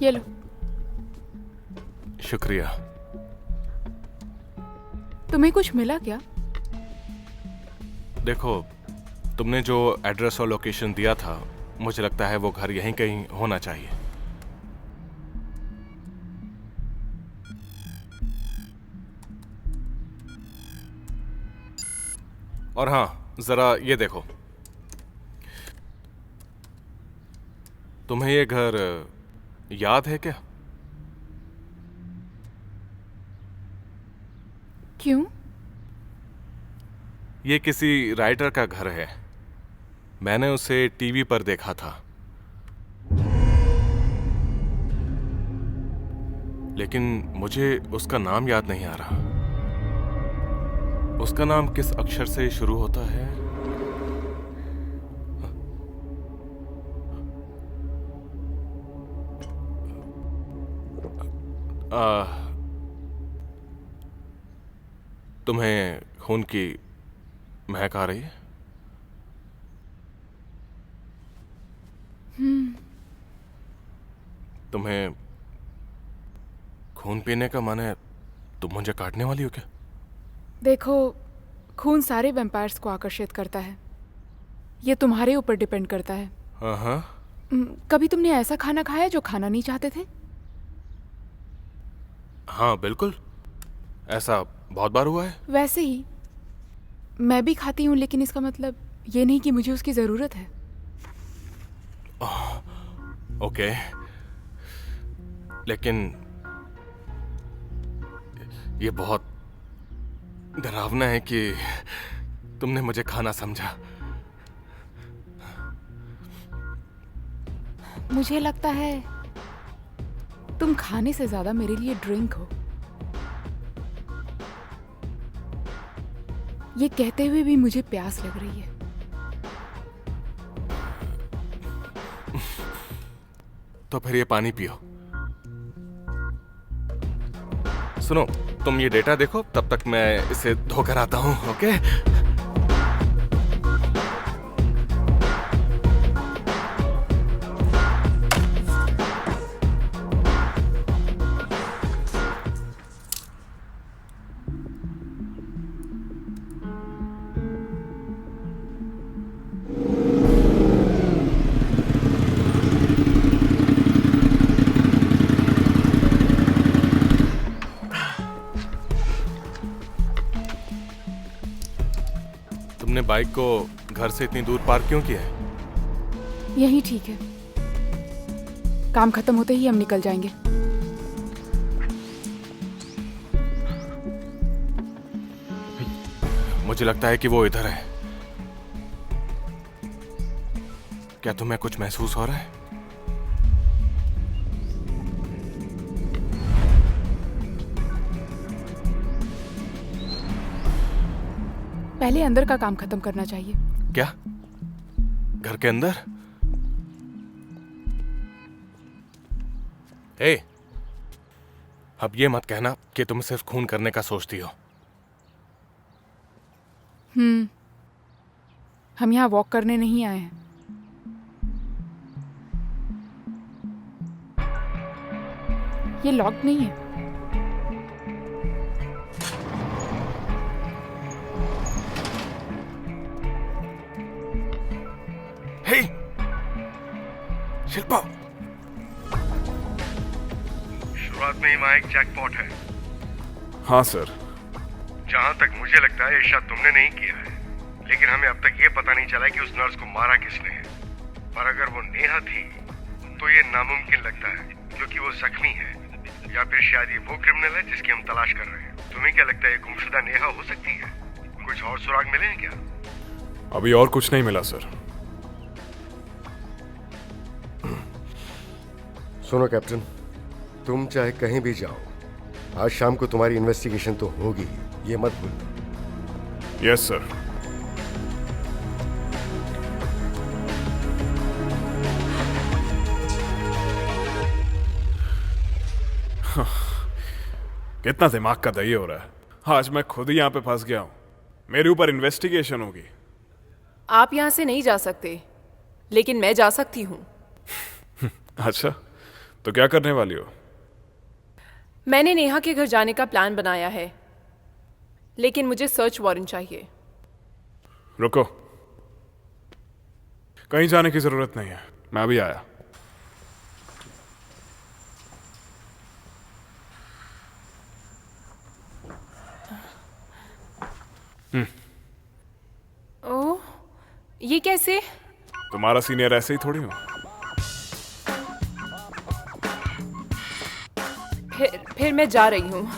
ये लो। शुक्रिया। तुम्हें कुछ मिला क्या? देखो, तुमने जो एड्रेस और लोकेशन दिया था, मुझे लगता है वो घर यहीं कहीं होना चाहिए। और हाँ, जरा ये देखो, तुम्हें ये घर याद है क्या? क्यों? ये किसी राइटर का घर है। मैंने उसे टीवी पर देखा था, लेकिन मुझे उसका नाम याद नहीं आ रहा। उसका नाम किस अक्षर से शुरू होता है? तुम्हें खून की महक आ रही है? तुम्हें खून पीने का मन है? तुम मुझे काटने वाली हो क्या? देखो, खून सारे वैम्पायर्स को आकर्षित करता है। ये तुम्हारे ऊपर डिपेंड करता है। हाँ हाँ। कभी तुमने ऐसा खाना खाया जो खाना नहीं चाहते थे? हाँ बिल्कुल, ऐसा बहुत बार हुआ है। वैसे ही मैं भी खाती हूँ, लेकिन इसका मतलब ये नहीं कि मुझे उसकी ज़रूरत है। ओके, लेकिन ये बहुत डरावना है कि तुमने मुझे खाना समझा। मुझे लगता है तुम खाने से ज़्यादा मेरे लिए ड्रिंक हो। ये कहते हुए भी मुझे प्यास लग रही है। तो फिर ये पानी पियो। सुनो, तुम ये डेटा देखो, तब तक मैं इसे धोकर आता हूँ। ओके? तुमने बाइक को घर से इतनी दूर पार्क क्यों किया है? यही ठीक है। काम खत्म होते ही हम निकल जाएंगे। मुझे लगता है कि वो इधर है। क्या तुम्हें कुछ महसूस हो रहा है? पहले अंदर का काम खत्म करना चाहिए। क्या? घर के अंदर? ए, अब ये मत कहना कि तुम सिर्फ खून करने का सोचती हो। हम यहाँ वॉक करने नहीं आए हैं। ये लॉक्ड नहीं है। हे, शिल्पा! शुरुआत में ही वहाँ एक जैकपॉट है। हाँ सर। जहाँ तक मुझे लगता है ये शायद तुमने नहीं किया है, लेकिन हमें अब तक ये पता नहीं चला कि उस नर्स को मारा किसने है। पर अगर वो नेहा थी तो ये नामुमकिन लगता है, क्योंकि वो जख्मी है, या फिर शायद ये वो क्रिमिनल है जिसकी हम तलाश कर रहे हैं। तुम्हें क्या लगता है ये गुमशुदा नेहा हो सकती है? कुछ और सुराग मिले हैं क्या? अभी और कुछ नहीं मिला सर। सुनो कैप्टन, तुम चाहे कहीं भी जाओ, आज शाम को तुम्हारी इन्वेस्टिगेशन तो होगी, ये मत भूलना। Yes sir. कितना दिमाग का दही हो रहा है। आज मैं खुद ही यहाँ पे फंस गया हूँ। मेरे ऊपर इन्वेस्टिगेशन होगी। आप यहाँ से नहीं जा सकते, लेकिन मैं जा सकती हूँ। अच्छा, तो क्या करने वाली हो? मैंने नेहा के घर जाने का प्लान बनाया है, लेकिन मुझे सर्च वारंट चाहिए। रुको, कहीं जाने की जरूरत नहीं है, मैं अभी आया। ओह, ये कैसे? तुम्हारा सीनियर ऐसे ही थोड़ी हो। फिर मैं जा रही हूँ।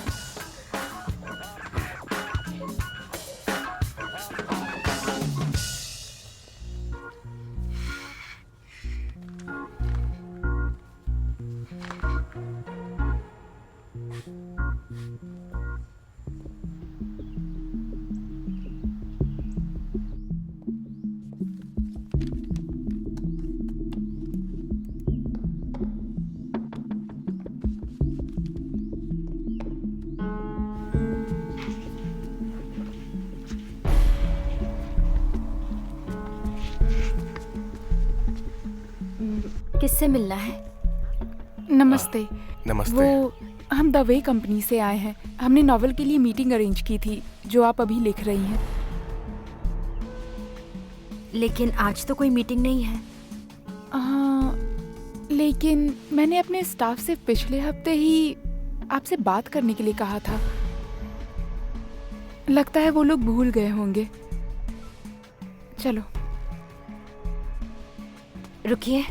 किससे मिलना है? नमस्ते। नमस्ते। वो हम द वे कंपनी से आए हैं। हमने नॉवल के लिए मीटिंग अरेंज की थी जो आप अभी लिख रही हैं। लेकिन आज तो कोई मीटिंग नहीं है। हाँ, लेकिन मैंने अपने स्टाफ से पिछले हफ्ते ही आपसे बात करने के लिए कहा था। लगता है वो लोग भूल गए होंगे। चलो। रुकिए,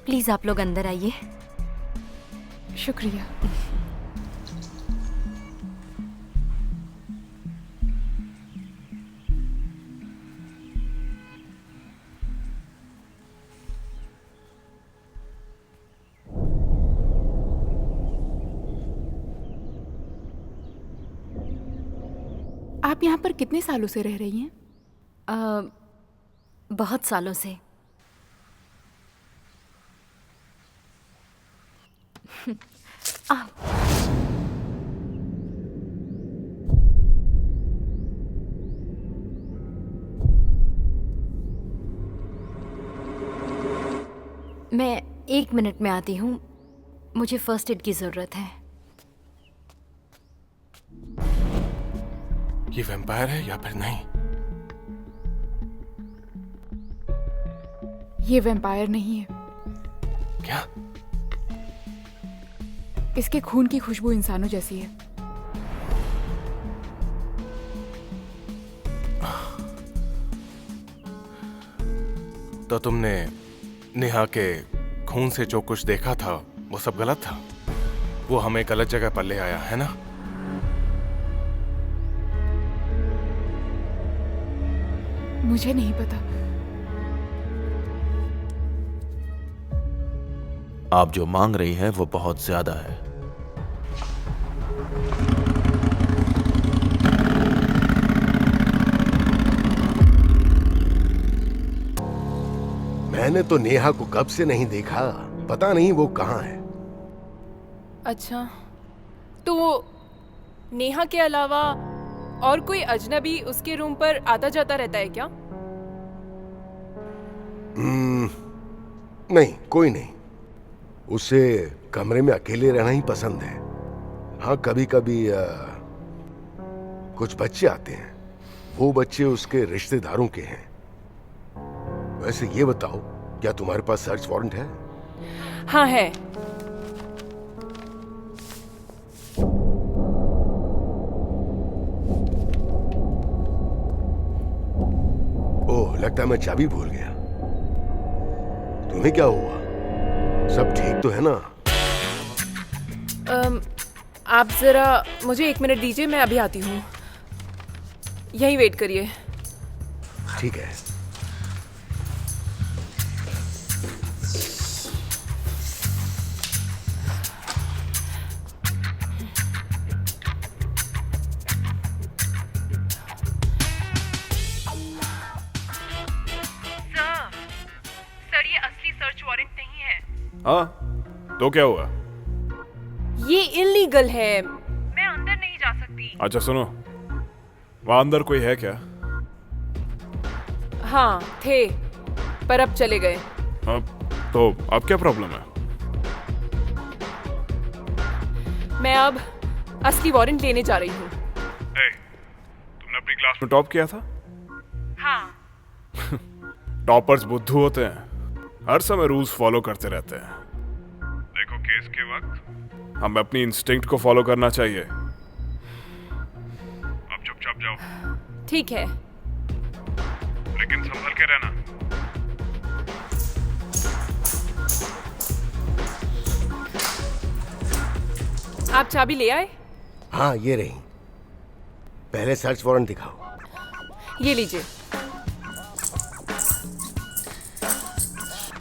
प्लीज आप लोग अंदर आइए। शुक्रिया। आप यहाँ पर कितने सालों से रह रही हैं? बहुत सालों से। मैं 1 मिनट में आती हूँ, मुझे फर्स्ट एड की जरूरत है। ये वैम्पायर है या फिर नहीं? ये वैम्पायर नहीं है। क्या? इसके खून की खुशबू इंसानों जैसी है। तो तुमने नेहा के खून से जो कुछ देखा था वो सब गलत था? वो हमें गलत जगह पर ले आया है ना? मुझे नहीं पता। आप जो मांग रही हैं वो बहुत ज्यादा है। मैंने तो नेहा को कब से नहीं देखा, पता नहीं वो कहाँ है। अच्छा, तो नेहा के अलावा और कोई अजनबी उसके रूम पर आता जाता रहता है क्या? नहीं, कोई नहीं। उसे कमरे में अकेले रहना ही पसंद है। हाँ, कभी कभी कुछ बच्चे आते हैं। वो बच्चे उसके रिश्तेदारों के हैं। वैसे ये बताओ, क्या तुम्हारे पास सर्च वारंट है? हाँ है। ओह, लगता है मैं चाबी भूल गया। तुम्हें क्या हुआ? सब ठीक तो है ना? आप जरा मुझे 1 मिनट दीजिए, मैं अभी आती हूँ। यहीं वेट करिए। ठीक है। सर, ये असली सर्च वारंट नहीं है। हाँ, तो क्या हुआ? ये इलीगल है, मैं अंदर नहीं जा सकती। अच्छा सुनो, वहां अंदर कोई है क्या? हाँ थे, पर अब चले गए। हाँ, तो अब क्या प्रॉब्लम है? मैं अब असली वारंट लेने जा रही हूँ। तुमने अपनी क्लास में टॉप किया था? हाँ। टॉपर्स बुद्धू होते हैं, हर समय रूल्स फॉलो करते रहते हैं। देखो, केस के वक्त हमें अपनी इंस्टिंक्ट को फॉलो करना चाहिए। अब चुपचाप जाओ। ठीक है। लेकिन संभल के रहना। आप चाबी ले आए? हाँ, ये रही। पहले सर्च वारंट दिखाओ। ये लीजिए,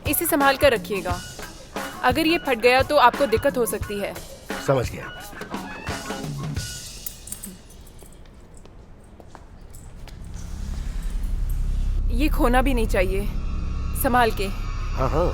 इसे संभाल कर रखिएगा। अगर ये फट गया तो आपको दिक्कत हो सकती है। समझ गया। ये खोना भी नहीं चाहिए, संभाल के। हाँ हाँ।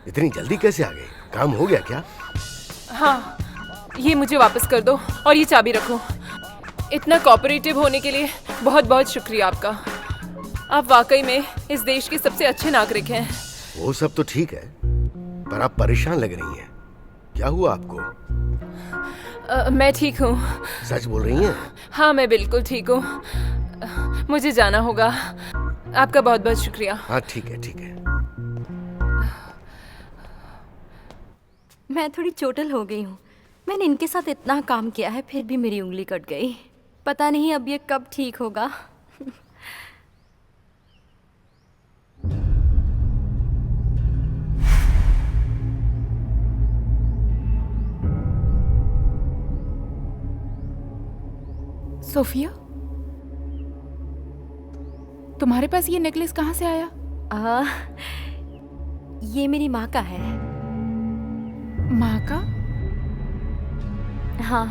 इतनी जल्दी कैसे आ गए? काम हो गया क्या? हाँ, ये मुझे वापस कर दो और ये चाबी रखो। इतना कोऑपरेटिव होने के लिए बहुत बहुत शुक्रिया आपका। आप वाकई में इस देश के सबसे अच्छे नागरिक हैं। वो सब तो ठीक है, पर आप परेशान लग रही हैं। क्या हुआ आपको? मैं ठीक हूँ। सच बोल रही हैं? हाँ, मैं बिल्कुल ठीक हूँ। मुझे जाना होगा। आपका बहुत बहुत शुक्रिया। हाँ, ठीक है ठीक है। मैं थोड़ी चोटिल हो गई हूँ। मैंने इनके साथ इतना काम किया है, फिर भी मेरी उंगली कट गई। पता नहीं अब ये कब ठीक होगा। सोफिया, तुम्हारे पास ये नेकलेस कहाँ से आया? ये मेरी माँ का है। माँ का? हाँ।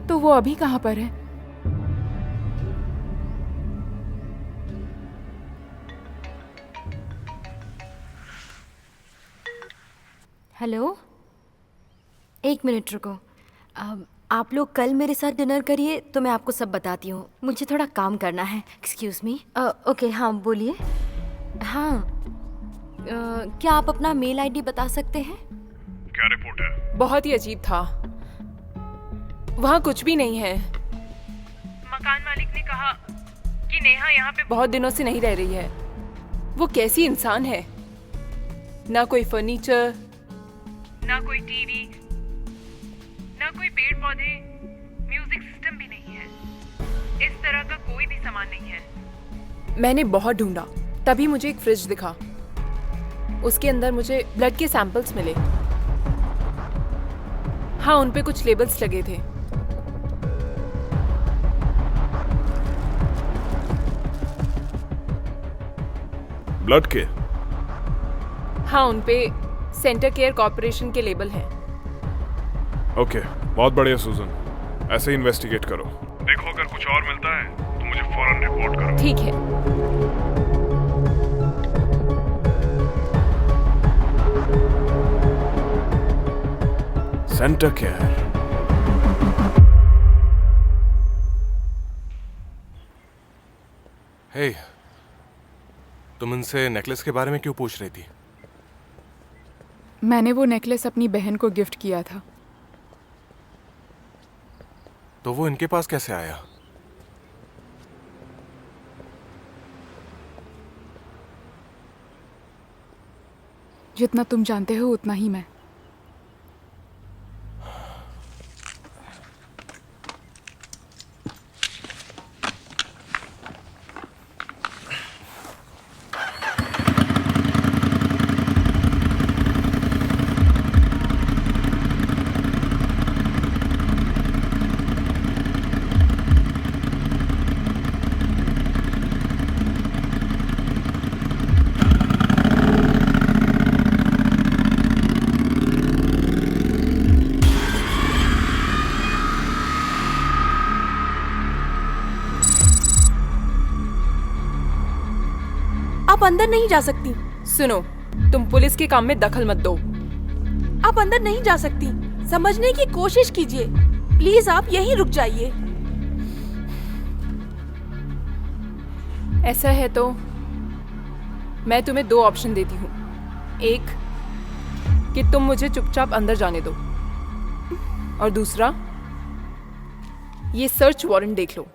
तो वो अभी कहाँ पर है? हेलो, एक मिनट रुको। आप लोग कल मेरे साथ डिनर करिए तो मैं आपको सब बताती हूँ। मुझे थोड़ा काम करना है। Excuse me. ओके, हाँ बोलिए। हाँ, क्या आप अपना मेल आईडी बता सकते हैं? क्या रिपोर्ट है? बहुत ही अजीब था। वहाँ कुछ भी नहीं है। मकान मालिक ने कहा कि नेहा यहाँ पे बहुत दिनों से नहीं रह रही है। वो कैसी इंसान है? ना कोई फर्नीचर, ना कोई टीवी, ना कोई पेड़ पौधे, म्यूजिक सिस्टम भी नहीं है। इस तरह का कोई भी सामान नहीं है। मैंने बहुत ढूंढा, तभी मुझे एक फ्रिज दिखा। उसके अंदर मुझे ब्लड के सैंपल्स मिले। हाँ, उन पे कुछ लेबल्स लगे थे। ब्लड के? हाँ, उन पे सेंटर केयर कॉर्पोरेशन के लेबल हैं। ओके, बहुत बढ़िया सुजन। ऐसे ही इन्वेस्टिगेट करो। देखो, अगर कुछ और मिलता है तो मुझे फौरन रिपोर्ट करो। ठीक है। Centre care. हे, तुम इनसे नेकलेस के बारे में क्यों पूछ रही थी? मैंने वो नेकलेस अपनी बहन को गिफ्ट किया था। तो वो इनके पास कैसे आया? जितना तुम जानते हो उतना ही मैं। आप अंदर नहीं जा सकती। सुनो, तुम पुलिस के काम में दखल मत दो। आप अंदर नहीं जा सकती, समझने की कोशिश कीजिए। प्लीज आप यहीं रुक जाइए। ऐसा है तो मैं तुम्हें 2 ऑप्शन देती हूँ। एक, कि तुम मुझे चुपचाप अंदर जाने दो, और दूसरा, ये सर्च वारंट देख लो।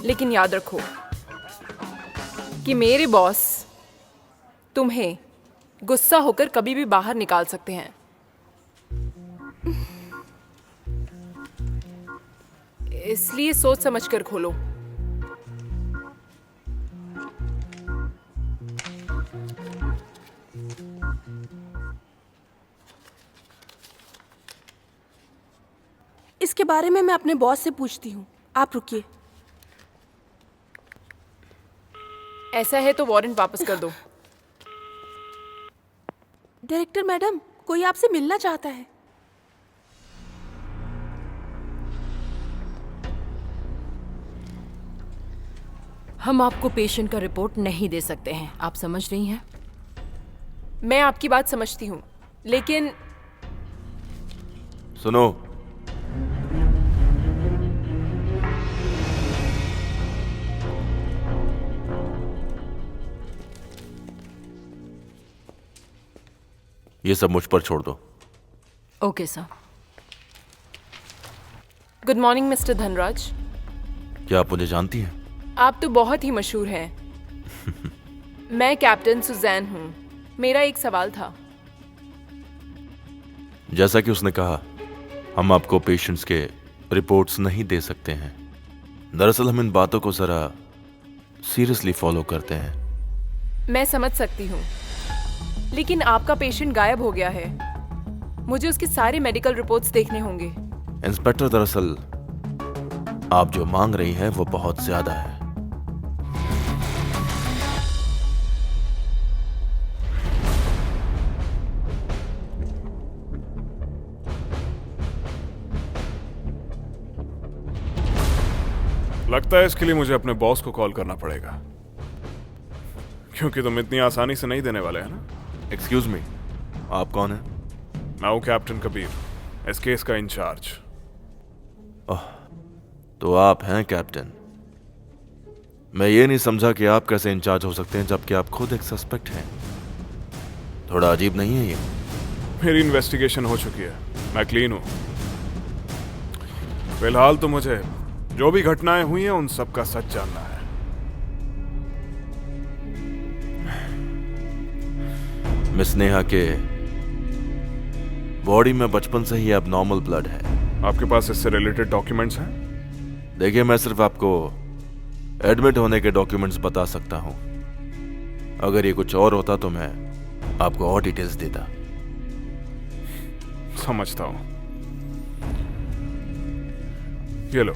लेकिन याद रखो कि मेरे बॉस तुम्हें गुस्सा होकर कभी भी बाहर निकाल सकते हैं। इसलिए सोच समझ कर खोलो। इसके बारे में मैं अपने बॉस से पूछती हूँ, आप रुकिए। ऐसा है तो वारंट वापस कर दो। डायरेक्टर मैडम, कोई आपसे मिलना चाहता है। हम आपको पेशेंट का रिपोर्ट नहीं दे सकते हैं, आप समझ रही हैं? मैं आपकी बात समझती हूँ, लेकिन सुनो, ये सब मुझ पर छोड़ दो। Okay sir. Good morning mister Dhanraj. क्या आप मुझे जानती हैं? आप तो बहुत ही मशहूर हैं। मैं कैप्टन सुजैन हूँ। मेरा एक सवाल था। जैसा कि उसने कहा, हम आपको पेशेंट्स के रिपोर्ट्स नहीं दे सकते हैं। दरअसल हम इन बातों को जरा सीरियसली फॉलो करते हैं। मैं समझ सकती हूँ, लेकिन आपका पेशेंट गायब हो गया है। मुझे उसके सारे मेडिकल रिपोर्ट्स देखने होंगे। इंस्पेक्टर, दरअसल आप जो मांग रही हैं वो बहुत ज्यादा है। लगता है इसके लिए मुझे अपने बॉस को कॉल करना पड़ेगा, क्योंकि तुम इतनी आसानी से नहीं देने वाले हैं ना। एक्सक्यूज मी, आप कौन हैं? मैं हूं कैप्टन कबीर, इस केस का इंचार्ज। ओह, तो आप हैं कैप्टन। मैं ये नहीं समझा कि आप कैसे इंचार्ज हो सकते हैं जबकि आप खुद एक सस्पेक्ट हैं। थोड़ा अजीब नहीं है ये? मेरी इन्वेस्टिगेशन हो चुकी है, मैं क्लीन हूं। फिलहाल तो मुझे जो भी घटनाएं हुई हैं उन सब का सच जानना है। मिस नेहा के बॉडी में बचपन से ही एबनॉर्मल ब्लड है। आपके पास इससे रिलेटेड डॉक्यूमेंट्स हैं? देखिए, मैं सिर्फ आपको एडमिट होने के डॉक्यूमेंट्स बता सकता हूं। अगर ये कुछ और होता तो मैं आपको और डिटेल्स देता। समझता हूं। ये लो,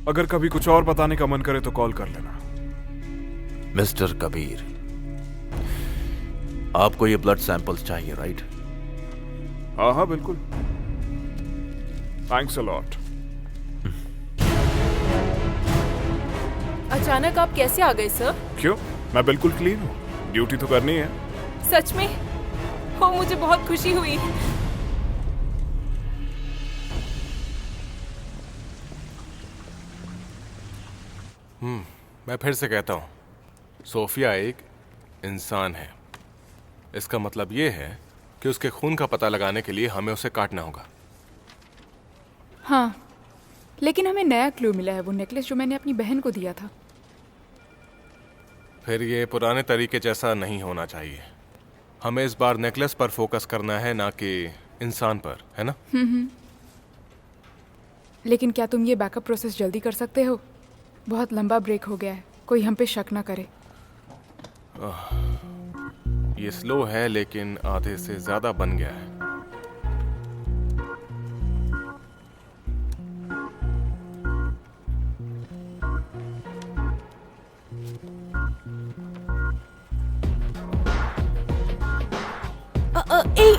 अगर कभी कुछ और बताने का मन करे तो कॉल कर लेना। मिस्टर कबीर, आपको ये ब्लड सैंपल्स चाहिए, राइट? हाँ हाँ बिल्कुल। Thanks a lot. अचानक आप कैसे आ गए सर? क्यों? मैं बिल्कुल क्लीन हूँ, ड्यूटी तो करनी है। सच में? हो, मुझे बहुत खुशी हुई। मैं फिर से कहता हूँ, सोफिया एक इंसान है। इसका मतलब ये है कि उसके खून का पता लगाने के लिए हमें उसे काटना होगा। हाँ, लेकिन हमें नया क्लू मिला है, वो नेकलेस जो मैंने अपनी बहन को दिया था। फिर ये पुराने तरीके जैसा नहीं होना चाहिए। हमें इस बार नेकलेस पर फोकस करना है, ना कि इंसान पर, है ना? लेकिन क्या तुम ये बैकअप प्रोसेस जल्दी कर सकते हो? बहुत लंबा ब्रेक हो गया है, कोई हम पे शक ना करे। ये स्लो है लेकिन आधे से ज्यादा बन गया है।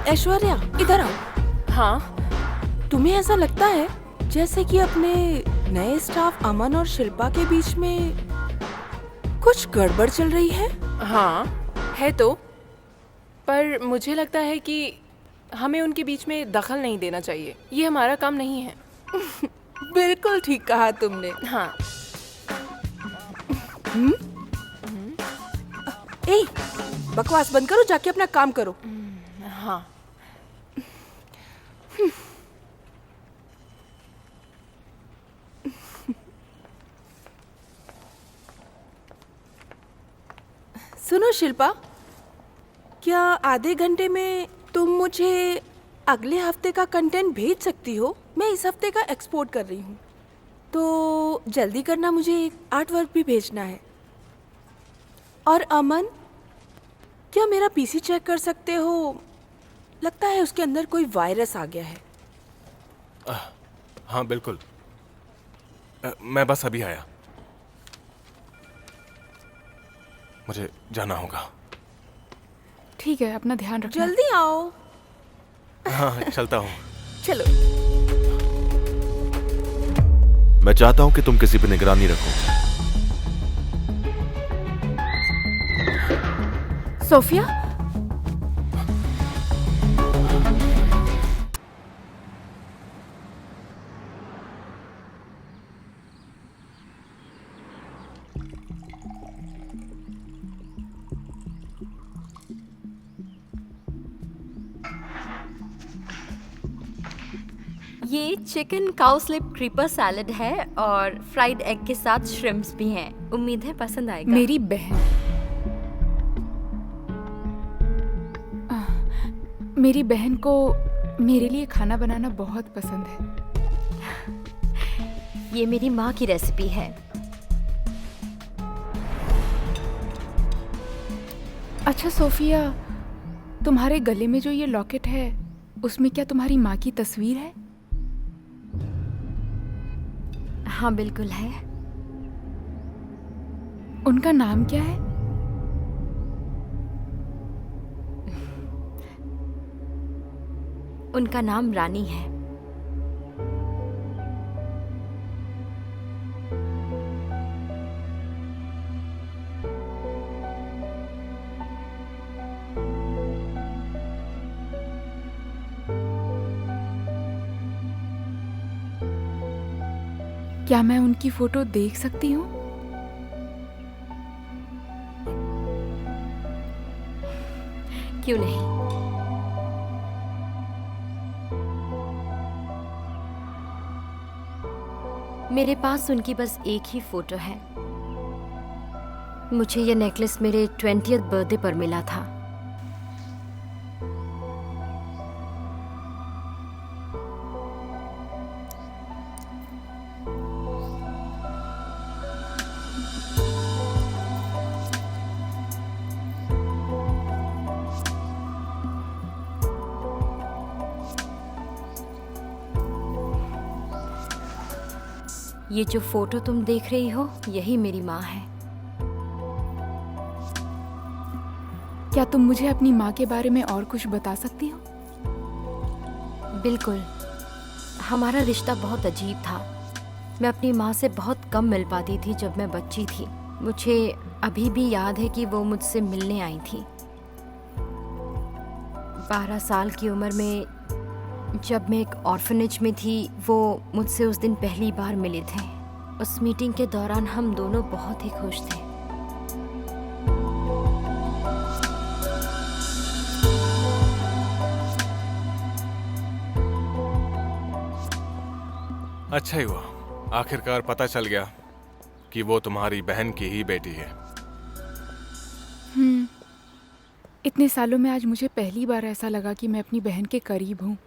ऐश्वर्या, इधर आओ। हाँ, तुम्हें ऐसा लगता है जैसे कि अपने नए स्टाफ अमन और शिल्पा के बीच में कुछ गड़बड़ चल रही है? हाँ है तो, पर मुझे लगता है कि हमें उनके बीच में दखल नहीं देना चाहिए। ये हमारा काम नहीं है। बिल्कुल ठीक कहा तुमने। हाँ। ए, बकवास बंद करो, जाके अपना काम करो। हाँ। सुनो शिल्पा, क्या आधे घंटे में तुम मुझे अगले हफ्ते का कंटेंट भेज सकती हो? मैं इस हफ्ते का एक्सपोर्ट कर रही हूँ, तो जल्दी करना, मुझे आर्ट वर्क भी भेजना है। और अमन, क्या मेरा पीसी चेक कर सकते हो? लगता है उसके अंदर कोई वायरस आ गया है। हाँ बिल्कुल, मैं बस अभी आया, मुझे जाना होगा। ठीक है, अपना ध्यान रखना। जल्दी आओ। हाँ चलता हूँ। चलो। मैं चाहता हूं कि तुम किसी पे निगरानी रखो। सोफिया, ये chicken cow slip creeper salad है और फ्राइड एग के साथ श्रिम्प्स भी हैं। उम्मीद है पसंद आएगा। मेरी बहन, मेरी बहन को मेरे लिए खाना बनाना बहुत पसंद है। ये मेरी माँ की रेसिपी है। अच्छा सोफिया, तुम्हारे गले में जो ये लॉकेट है, उसमें क्या तुम्हारी माँ की तस्वीर है? हाँ बिल्कुल है। उनका नाम क्या है? उनका नाम रानी है। क्या मैं उनकी फोटो देख सकती हूँ? क्यों नहीं। मेरे पास उनकी बस एक ही फोटो है। मुझे ये नेकलेस मेरे 20th बर्थडे पर मिला था। ये जो फोटो तुम देख रही हो, यही मेरी माँ है। क्या तुम मुझे अपनी माँ के बारे में और कुछ बता सकती हो? बिल्कुल। हमारा रिश्ता बहुत अजीब था। मैं अपनी माँ से बहुत कम मिल पाती थी जब मैं बच्ची थी। मुझे अभी भी याद है कि वो मुझसे मिलने आई थी। 12 साल की उम्र में जब मैं एक ऑर्फनेज में थी, वो मुझसे उस दिन पहली बार मिले थे। उस मीटिंग के दौरान हम दोनों बहुत ही खुश थे। अच्छा ही हुआ, आखिरकार पता चल गया कि वो तुम्हारी बहन की ही बेटी है। इतने सालों में आज मुझे पहली बार ऐसा लगा कि मैं अपनी बहन के करीब हूँ।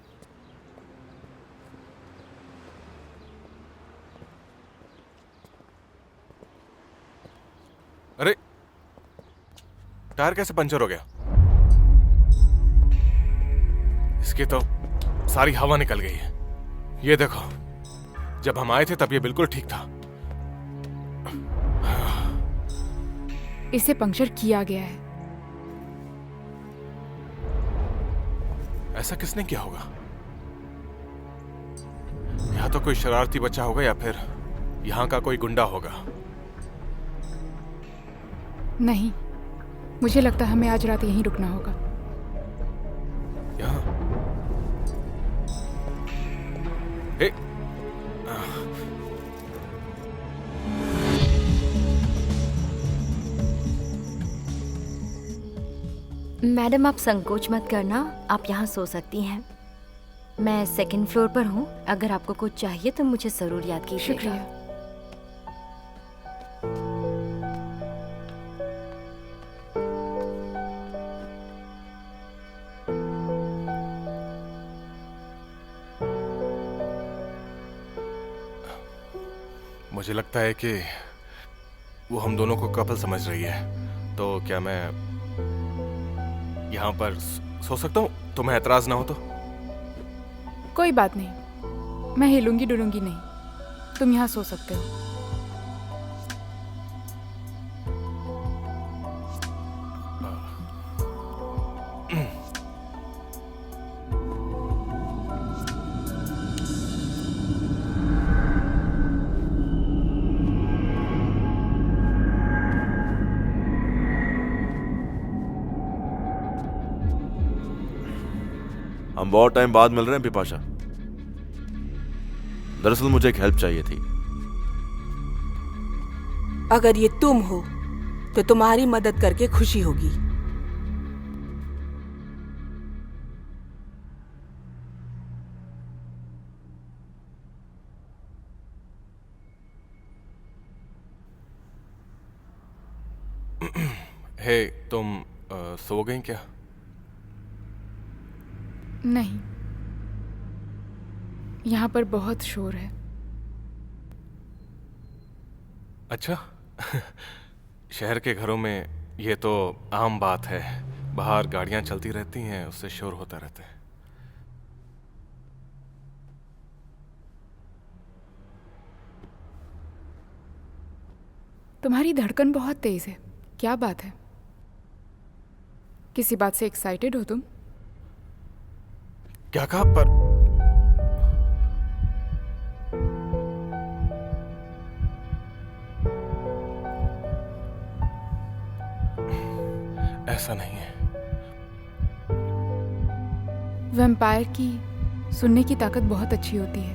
अरे, टायर कैसे पंचर हो गया? इसकी तो सारी हवा निकल गई है। ये देखो, जब हम आए थे तब ये बिल्कुल ठीक था। इसे पंक्चर किया गया है। ऐसा किसने किया होगा? या तो कोई शरारती बच्चा होगा या फिर यहाँ का कोई गुंडा होगा। नहीं, मुझे लगता है हमें आज रात यहीं रुकना होगा। यहाँ? हे, मैडम आप संकोच मत करना, आप यहाँ सो सकती हैं। मैं सेकंड फ्लोर पर हूँ, अगर आपको कुछ चाहिए तो मुझे ज़रूर याद कीजिएगा। शुक्रिया। मुझे लगता है कि वो हम दोनों को कपल समझ रही है, तो क्या मैं यहाँ पर सो सकता हूँ? तुम्हें एतराज ना हो तो? कोई बात नहीं, मैं हिलूंगी डुलूंगी नहीं, तुम यहाँ सो सकते हो। हम बहुत टाइम बाद मिल रहे हैं बिपाशा। दरअसल मुझे एक हेल्प चाहिए थी। अगर ये तुम हो तो तुम्हारी मदद करके खुशी होगी। हे, तुम सो गई क्या? नहीं, यहाँ पर बहुत शोर है। अच्छा। शहर के घरों में ये तो आम बात है, बाहर गाड़ियां चलती रहती हैं, उससे शोर होता रहता है। तुम्हारी धड़कन बहुत तेज है, क्या बात है? किसी बात से एक्साइटेड हो तुम? क्या कहा? पर ऐसा नहीं है। वैम्पायर की सुनने की ताकत बहुत अच्छी होती है।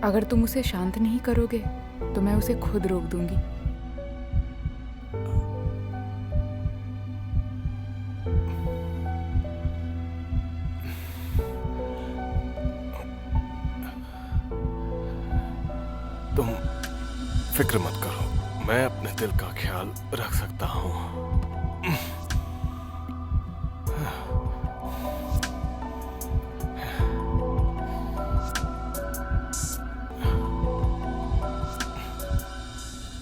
अगर तुम उसे शांत नहीं करोगे तो मैं उसे खुद रोक दूंगी। तुम फिक्र मत करो, मैं अपने दिल का ख्याल रख सकता हूँ।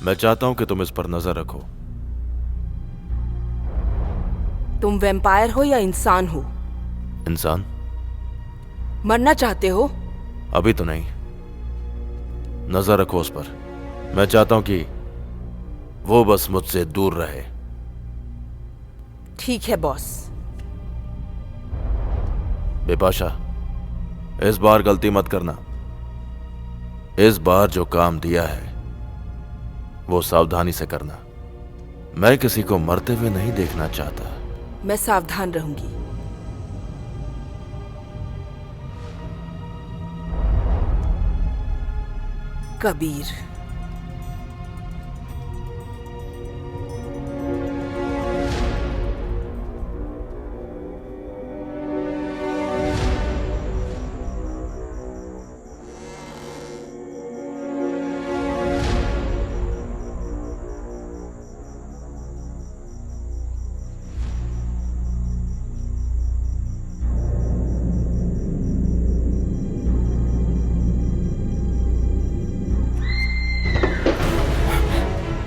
मैं चाहता हूं कि तुम इस पर नजर रखो। तुम वैम्पायर हो या इंसान हो? इंसान। मरना चाहते हो? अभी तो नहीं, नजर रखो उस पर। मैं चाहता हूं कि वो बस मुझसे दूर रहे। ठीक है बॉस। बिपाशा, इस बार गलती मत करना। इस बार जो काम दिया है वो सावधानी से करना। मैं किसी को मरते हुए नहीं देखना चाहता। मैं सावधान रहूंगी। Kabir.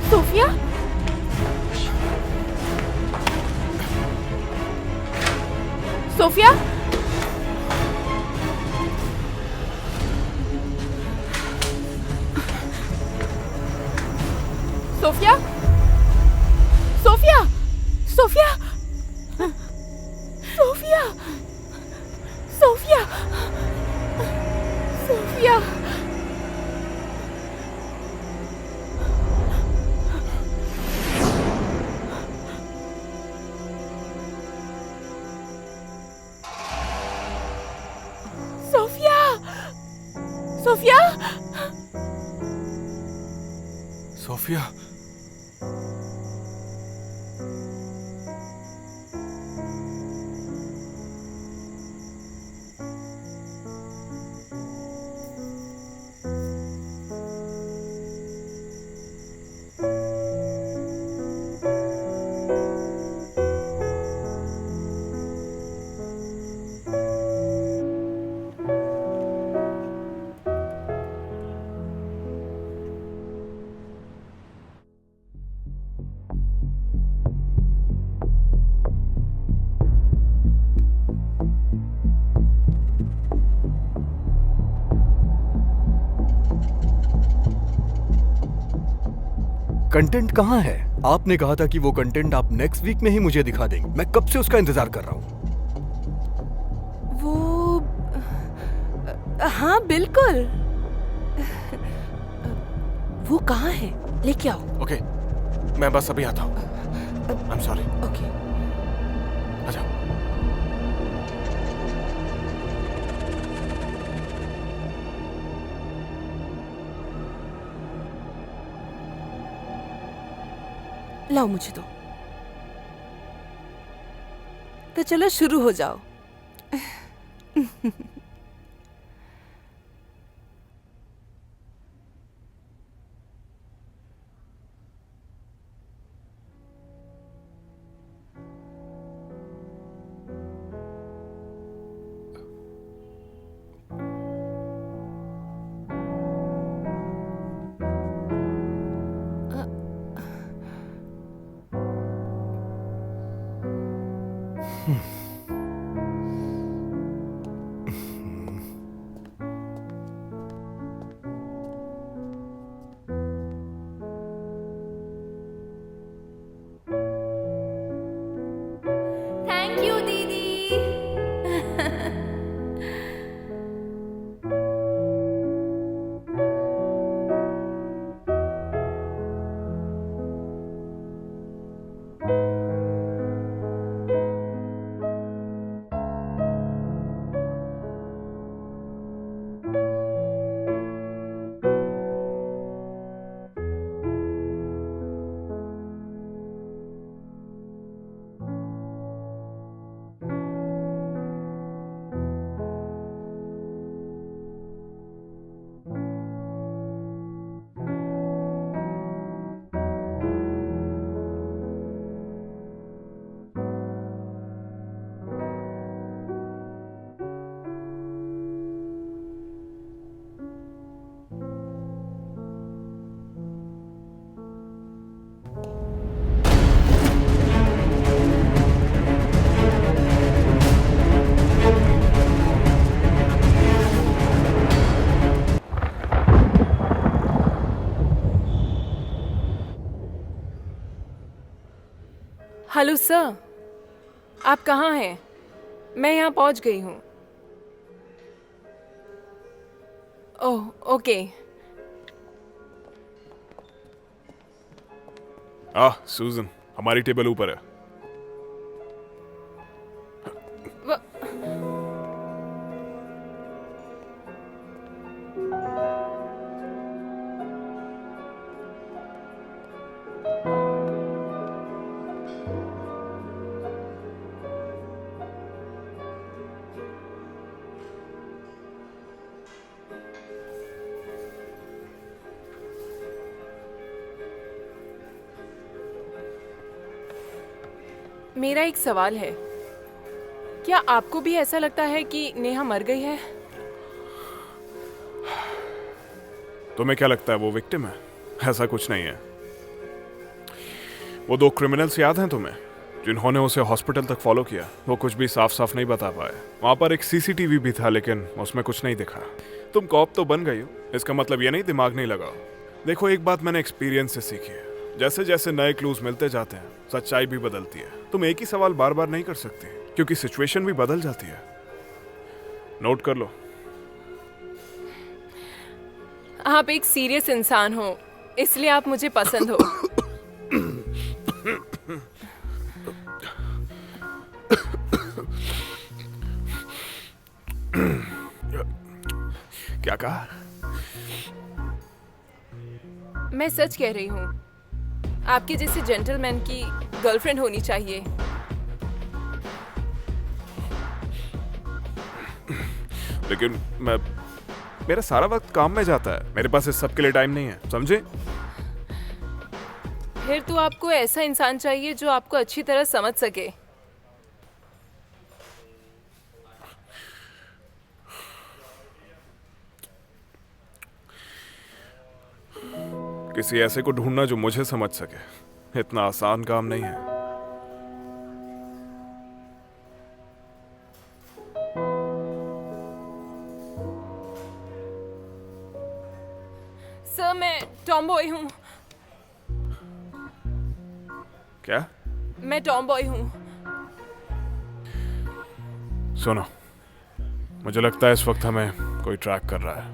Sophia? Sophia? Sophia? Sophia? Sophia? Sophia? Sophia? Sophia, content कहाँ है? आपने कहा था कि वो कंटेंट आप नेक्स्ट वीक में ही मुझे दिखा देंगे। मैं कब से उसका इंतजार कर रहा हूँ। वो हाँ बिल्कुल। वो कहाँ है? लेके आओ। ओके, मैं बस अभी आता हूँ। I am sorry. ओके। अच्छा। लाओ मुझे दो। तो चलो शुरू हो जाओ। थैंक यू दीदी। हेलो सर, आप कहाँ हैं? मैं यहाँ पहुँच गई हूँ। Oh okay. सूजन, हमारी टेबल ऊपर है। मेरा एक सवाल है, क्या आपको भी ऐसा लगता है कि नेहा मर गई है? तुम्हें क्या लगता है वो विक्टिम है? ऐसा कुछ नहीं है। वो दो क्रिमिनल्स याद हैं तुम्हें, जिन्होंने उसे हॉस्पिटल तक फॉलो किया? वो कुछ भी साफ साफ नहीं बता पाए। वहां पर एक सीसीटीवी भी था, लेकिन उसमें कुछ नहीं दिखा। तुम कॉप तो बन गई हो, इसका मतलब ये नहीं दिमाग नहीं लगा। देखो, एक बात मैंने एक्सपीरियंस से सीखी है, जैसे जैसे नए क्लूज मिलते जाते हैं, सच्चाई भी बदलती है। तुम एक ही सवाल बार बार नहीं कर सकते, क्योंकि सिचुएशन भी बदल जाती है। नोट कर लो। आप एक सीरियस इंसान हो, इसलिए आप मुझे पसंद हो। क्या कहा? मैं सच कह रही हूँ, आपके जैसे जेंटलमैन की गर्लफ्रेंड होनी चाहिए। लेकिन मेरा सारा वक्त काम में जाता है, मेरे पास इस सब के लिए टाइम नहीं है, समझे? फिर तो आपको ऐसा इंसान चाहिए जो आपको अच्छी तरह समझ सके। किसी ऐसे को ढूंढना जो मुझे समझ सके इतना आसान काम नहीं है। सर, मैं टॉमबॉय हूँ। क्या? मैं टॉमबॉय हूँ। सुनो, मुझे लगता है इस वक्त हमें कोई ट्रैक कर रहा है।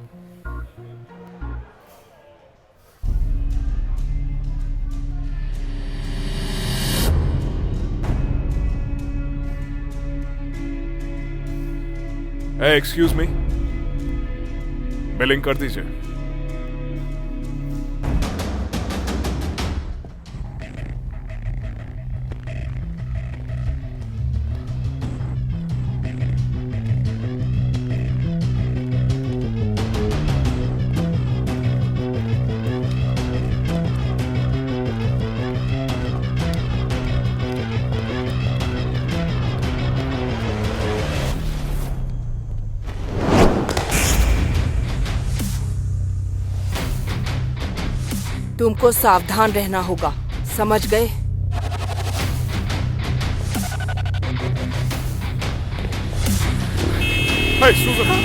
एक्सक्यूज मी, बिलिंग कर दीजिए। तुमको सावधान रहना होगा, समझ गए? Hey, Susan!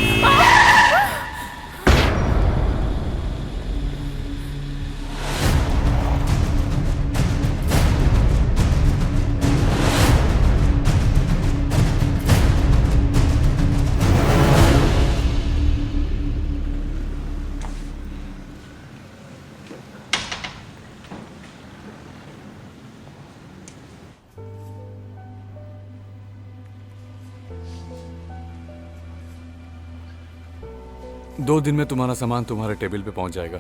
दो दिन में तुम्हारा सामान तुम्हारे टेबल पे पहुंच जाएगा।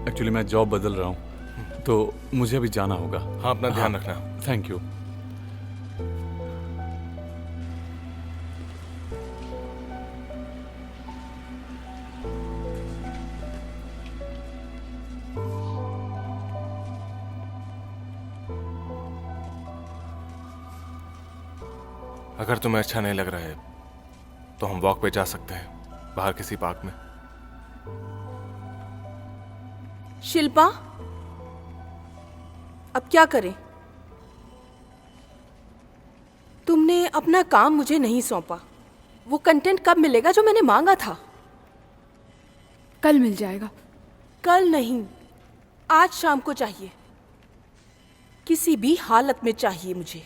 एक्चुअली मैं जॉब बदल रहा हूँ तो मुझे अभी जाना होगा। हाँ, अपना ध्यान रखना। Thank you. अगर तुम्हें अच्छा नहीं लग रहा है तो हम वॉक पे जा सकते हैं, बाहर किसी पार्क में। शिल्पा, अब क्या करें? तुमने अपना काम मुझे नहीं सौंपा। वो कंटेंट कब मिलेगा जो मैंने मांगा था? कल मिल जाएगा। कल नहीं, आज शाम को चाहिए। किसी भी हालत में चाहिए मुझे।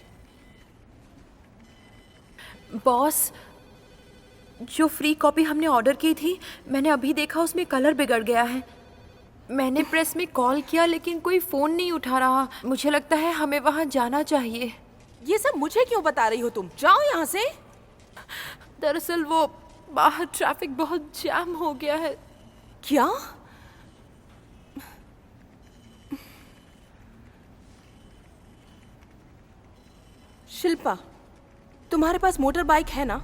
बॉस, जो फ्री कॉपी हमने ऑर्डर की थी, मैंने अभी देखा उसमें कलर बिगड़ गया है। मैंने प्रेस में कॉल किया लेकिन कोई फ़ोन नहीं उठा रहा। मुझे लगता है हमें वहाँ जाना चाहिए। ये सब मुझे क्यों बता रही हो तुम? जाओ यहाँ से। दरअसल वो बाहर ट्रैफिक बहुत जाम हो गया है। क्या? शिल्पा, तुम्हारे पास मोटर बाइक है ना?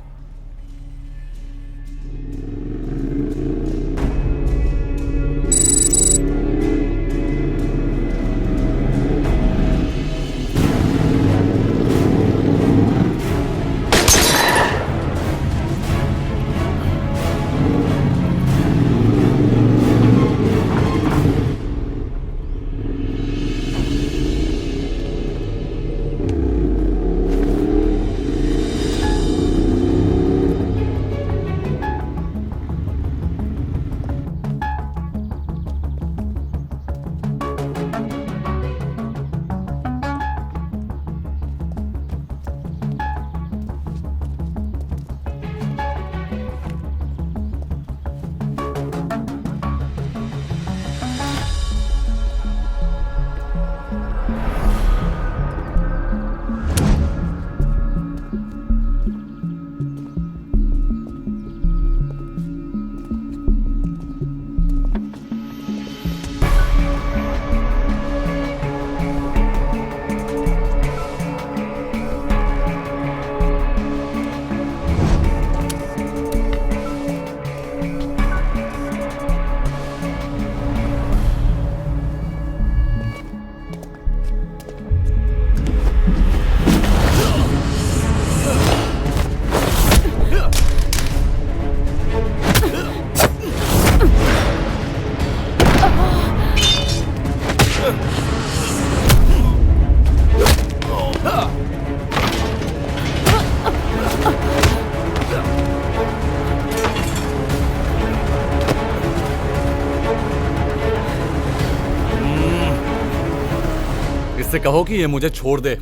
इसे कहो कि ये मुझे छोड़ दे,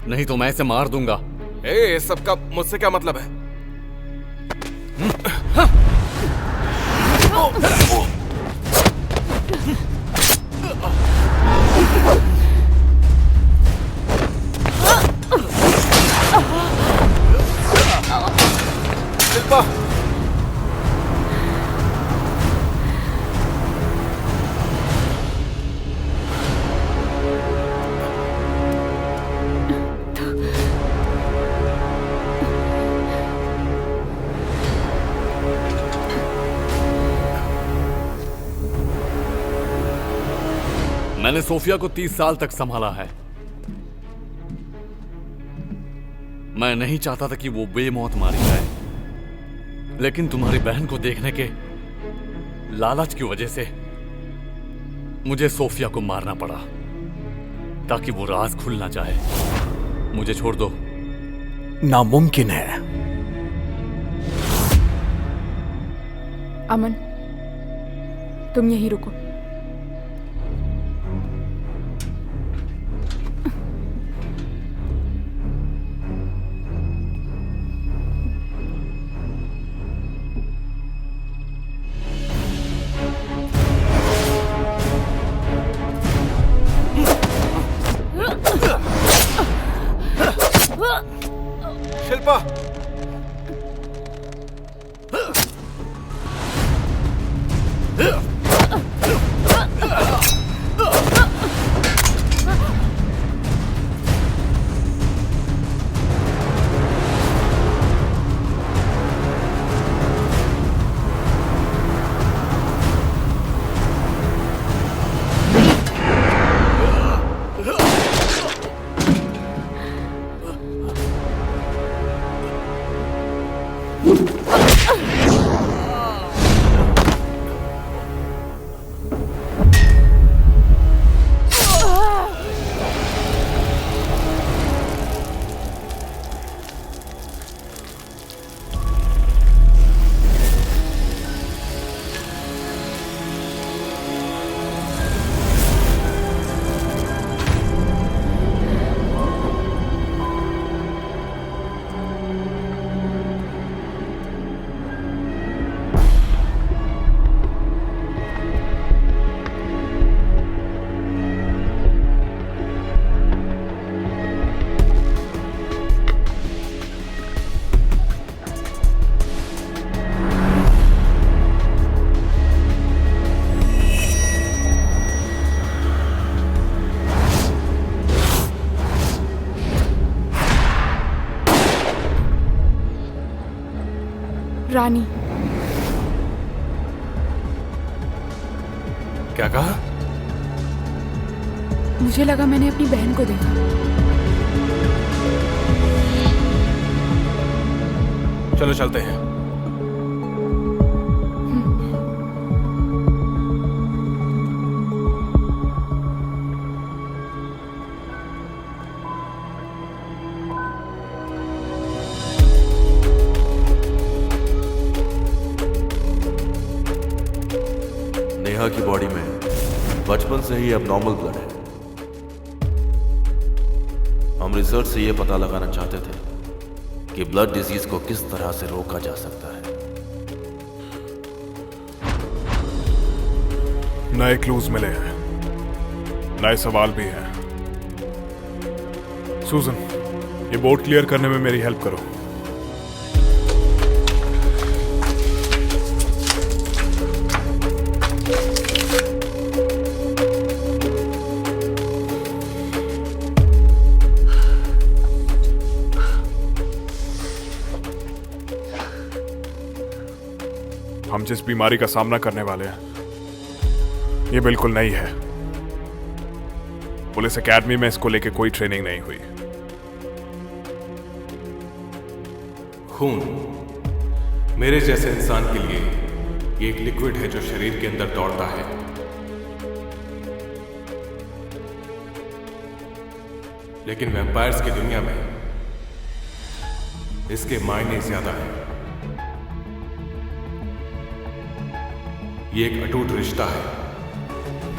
नहीं तो मैं इसे मार दूंगा। ए, सबका मुझसे क्या मतलब है? शिल्पा, मैंने सोफिया को 30 साल तक संभाला है। मैं नहीं चाहता था कि वो बेमौत मारी जाए, लेकिन तुम्हारी बहन को देखने के लालच की वजह से मुझे सोफिया को मारना पड़ा, ताकि वो राज खुल ना जाए। मुझे छोड़ दो। नामुमकिन है। अमन, तुम यहीं रुको। शिल्पा, रानी। क्या कहा? मुझे लगा मैंने अपनी बहन को देखा। चलो चलते हैं। नेहा की बॉडी में बचपन से ही एबनॉर्मल ब्लड है। हम रिसर्च से यह पता लगाना चाहते थे कि ब्लड डिजीज को किस तरह से रोका जा सकता है। नए क्लूज मिले हैं, नए सवाल भी हैं। सूजन, ये बोर्ड क्लियर करने में मेरी हेल्प करो। हम जिस बीमारी का सामना करने वाले हैं ये बिल्कुल नई है। पुलिस एकेडमी में इसको लेके कोई ट्रेनिंग नहीं हुई। खून मेरे जैसे इंसान के लिए ये एक लिक्विड है जो शरीर के अंदर दौड़ता है। लेकिन वैम्पायर्स की दुनिया में इसके मायने ज्यादा है। ये एक अटूट रिश्ता है,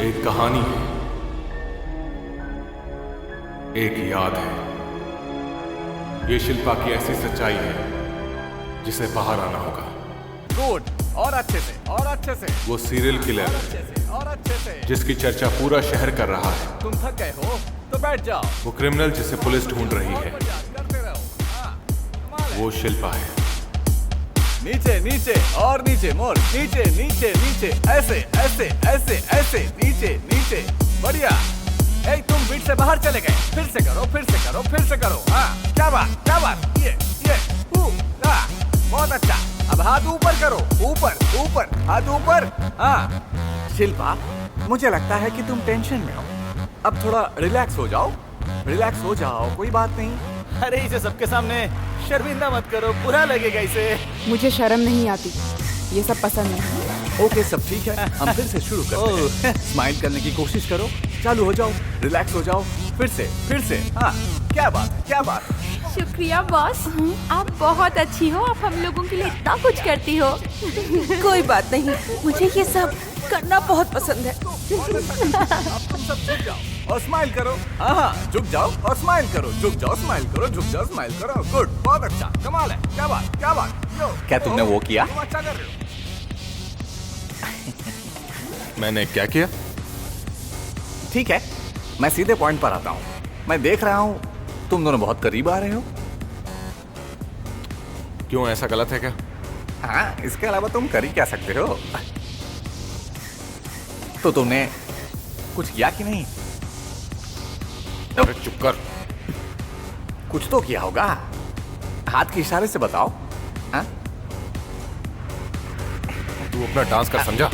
एक कहानी है, एक याद है। ये शिल्पा की ऐसी सच्चाई है जिसे बाहर आना होगा। गुड, और अच्छे से, और अच्छे से, वो सीरियल किलर अच्छे से, और अच्छे से। जिसकी चर्चा पूरा शहर कर रहा है। तुम थक गए हो तो बैठ जाओ। वो क्रिमिनल जिसे पुलिस ढूंढ रही है। करते रहो। हाँ, कमाल है। वो शिल्पा है। नीचे नीचे और नीचे, मोर नीचे नीचे नीचे, ऐसे ऐसे ऐसे ऐसे, नीचे नीचे, बढ़िया। तुम बीट से बाहर चले गए। फिर से करो, फिर से करो, फिर से करो। हाँ, क्या बात, क्या बात। ये बहुत अच्छा। अब हाथ ऊपर करो, ऊपर ऊपर, हाथ ऊपर। हाँ शिल्पा, मुझे लगता है कि तुम टेंशन में हो। अब थोड़ा रिलैक्स हो जाओ, रिलैक्स हो जाओ, कोई बात नहीं। अरे इसे सबके सामने शर्मिंदा मत करो, बुरा लगेगा इसे। मुझे शर्म नहीं आती, ये सब पसंद है। ओके, सब ठीक है, हम फिर से शुरू करते हैं। स्माइल करने की कोशिश करो, चालू हो जाओ, रिलैक्स हो जाओ, फिर से। हाँ, क्या बात है, क्या बात है। शुक्रिया बॉस, आप बहुत अच्छी हो। आप हम लोगों के लिए इतना कुछ करती हो। कोई बात नहीं, मुझे ये सब करना बहुत पसंद है। अब तुम सब झुक जाओ और स्माइल करो। हाँ, झुक जाओ और स्माइल करो, झुक जाओ, स्माइल करो, झुक जाओ, स्माइल करो। गुड, बहुत अच्छा, कमाल है। क्या बात, क्या बात। क्या तुमने वो किया? तुम अच्छा कर रहे हो। मैंने क्या किया? ठीक है, मैं सीधे पॉइंट पर आता हूँ। मैं देख रहा हूँ तुम दोनों बहुत करीब आ रहे हो। क्यों, ऐसा गलत है क्या? हाँ, इसके अलावा तुम कर ही क्या सकते हो। तो तुमने कुछ किया कि नहीं? अरे चुप कर। कुछ तो किया होगा, हाथ के इशारे से बताओ। हाँ? तू अपना डांस कर, समझा?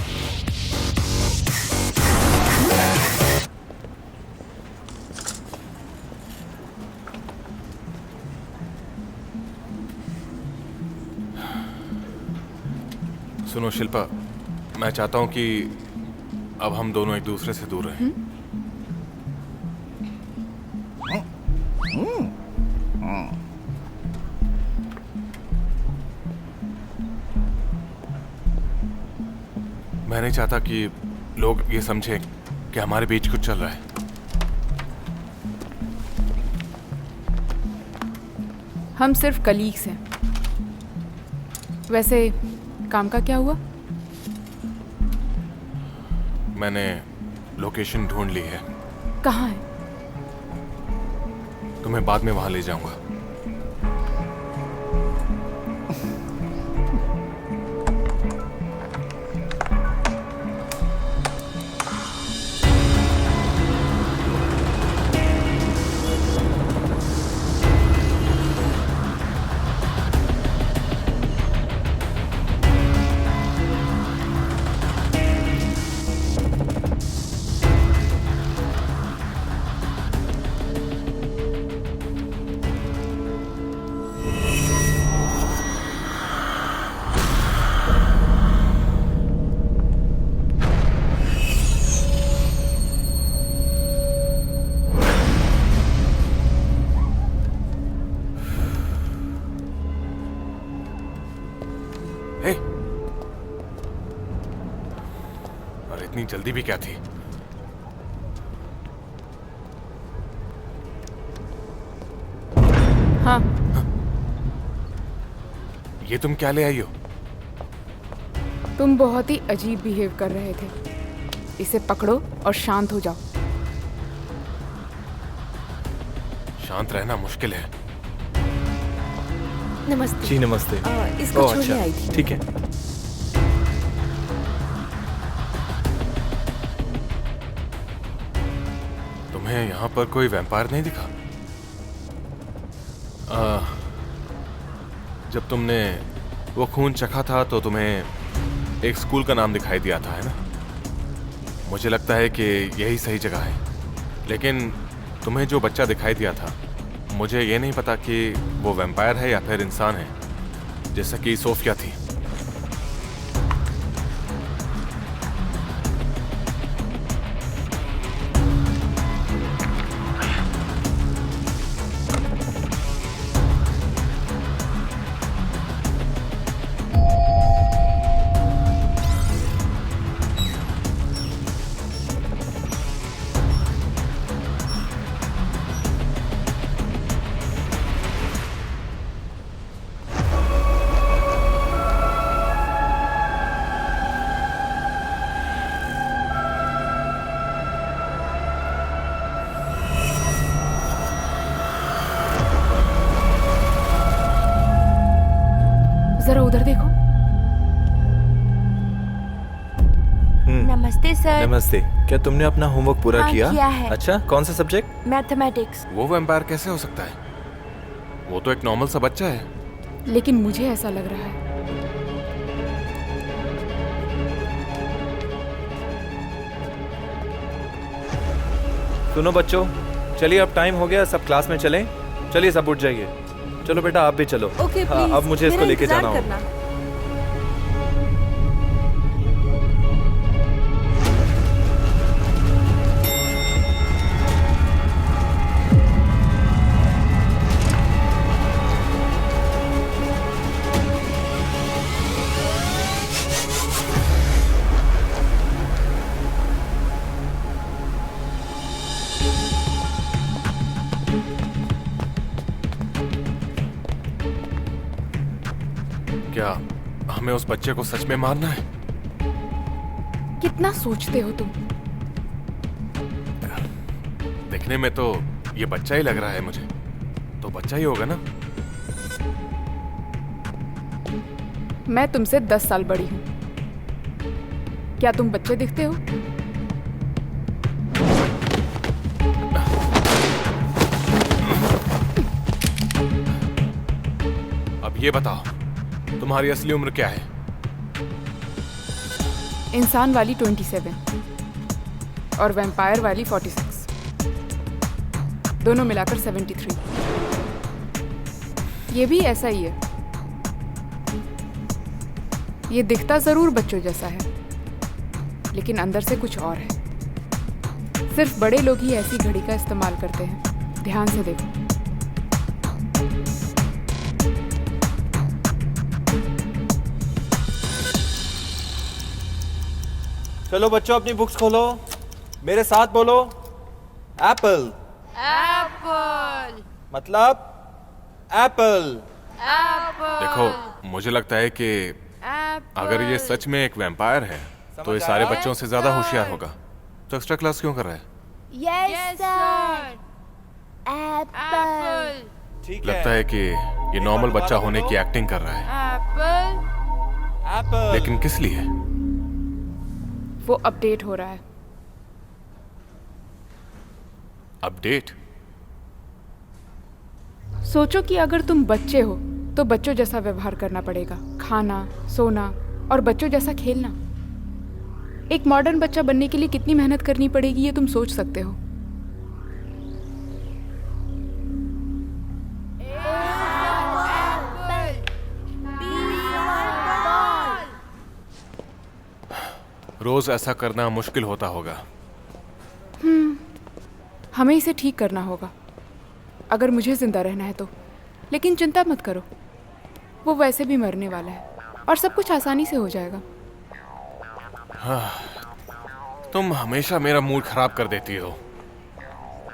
सुनो शिल्पा, मैं चाहता हूं कि अब हम दोनों एक दूसरे से दूर रहें। मैं नहीं चाहता कि लोग ये समझें कि हमारे बीच कुछ चल रहा है। हम सिर्फ कलीग्स हैं। वैसे काम का क्या हुआ? मैंने लोकेशन ढूंढ ली है। कहाँ है? तुम्हें बाद में वहां ले जाऊंगा। इतनी जल्दी भी क्या थी? हाँ। ये तुम क्या ले आई हो? तुम बहुत ही अजीब बिहेव कर रहे थे। इसे पकड़ो और शांत हो जाओ। शांत रहना मुश्किल है। नमस्ते जी नमस्ते। इसको छोड़ने आई थी। ठीक है। तुम्हें यहाँ पर कोई वैम्पायर नहीं दिखा? जब तुमने वो खून चखा था तो तुम्हें एक स्कूल का नाम दिखाई दिया था, है ना? मुझे लगता है कि यही सही जगह है। लेकिन तुम्हें जो बच्चा दिखाई दिया था, मुझे ये नहीं पता कि वो वैम्पायर है या फिर इंसान है, जैसा कि सोफिया थी। उधर देखो। नमस्ते सर। नमस्ते। क्या तुमने अपना होमवर्क पूरा हाँ, किया है। अच्छा, कौन सा सब्जेक्ट? मैथमेटिक्स। वो वैम्पायर कैसे हो सकता है? वो तो एक नॉर्मल सा बच्चा है। लेकिन मुझे ऐसा लग रहा है। सुनो बच्चों, चलिए अब टाइम हो गया, सब क्लास में चलें। चलिए सब उठ जाइए। चलो बेटा आप भी चलो। ओके हाँ, प्लीज, अब मुझे इसको मेरा लेके जाना इंतजार होगा। करना। क्या हमें उस बच्चे को सच में मारना है? कितना सोचते हो तुम? देखने में तो ये बच्चा ही लग रहा है मुझे। तो बच्चा ही होगा ना? मैं तुमसे 10 साल बड़ी हूँ। क्या तुम बच्चे दिखते हो? अब ये बताओ, तुम्हारी असली उम्र क्या है? इंसान वाली 27 और वैम्पायर वाली 46, दोनों मिलाकर 73। ये भी ऐसा ही है। ये दिखता जरूर बच्चों जैसा है, लेकिन अंदर से कुछ और है। सिर्फ बड़े लोग ही ऐसी घड़ी का इस्तेमाल करते हैं। ध्यान से देखो। चलो बच्चों अपनी बुक्स खोलो, मेरे साथ बोलो। एप्पल। एप्पल। मतलब एप्पल। देखो, मुझे लगता है कि अगर ये सच में एक वैम्पायर है तो ये सारे बच्चों से ज्यादा होशियार होगा। तो एक्स्ट्रा क्लास क्यों कर रहा है? Yes sir. एप्पल। ठीक लगता है कि ये नॉर्मल बच्चा होने की एक्टिंग कर रहा है। एप्पल। लेकिन किस लिए? वो अपडेट हो रहा है। अपडेट? सोचो कि अगर तुम बच्चे हो तो बच्चों जैसा व्यवहार करना पड़ेगा। खाना, सोना और बच्चों जैसा खेलना। एक मॉडर्न बच्चा बनने के लिए कितनी मेहनत करनी पड़ेगी ये तुम सोच सकते हो। रोज ऐसा करना मुश्किल होता होगा। हमें इसे ठीक करना होगा अगर मुझे जिंदा रहना है तो। लेकिन चिंता मत करो, वो वैसे भी मरने वाला है और सब कुछ आसानी से हो जाएगा। हाँ, तुम हमेशा मेरा मूड खराब कर देती हो।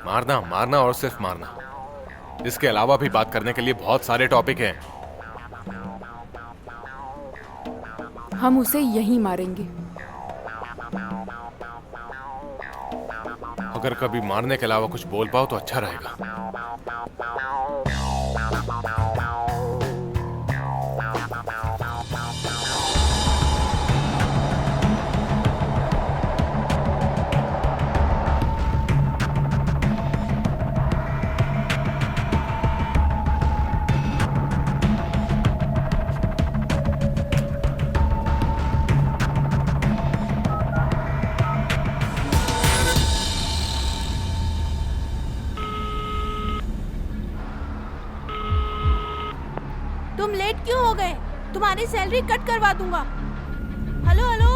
मारना मारना और सिर्फ मारना। इसके अलावा भी बात करने के लिए बहुत सारे टॉपिक हैं। हम उसे यहीं मारेंगे। अगर कभी मारने के अलावा कुछ बोल पाओ तो अच्छा रहेगा। तुम लेट क्यों हो गए? तुम्हारी सैलरी कट करवा दूंगा। Hello hello.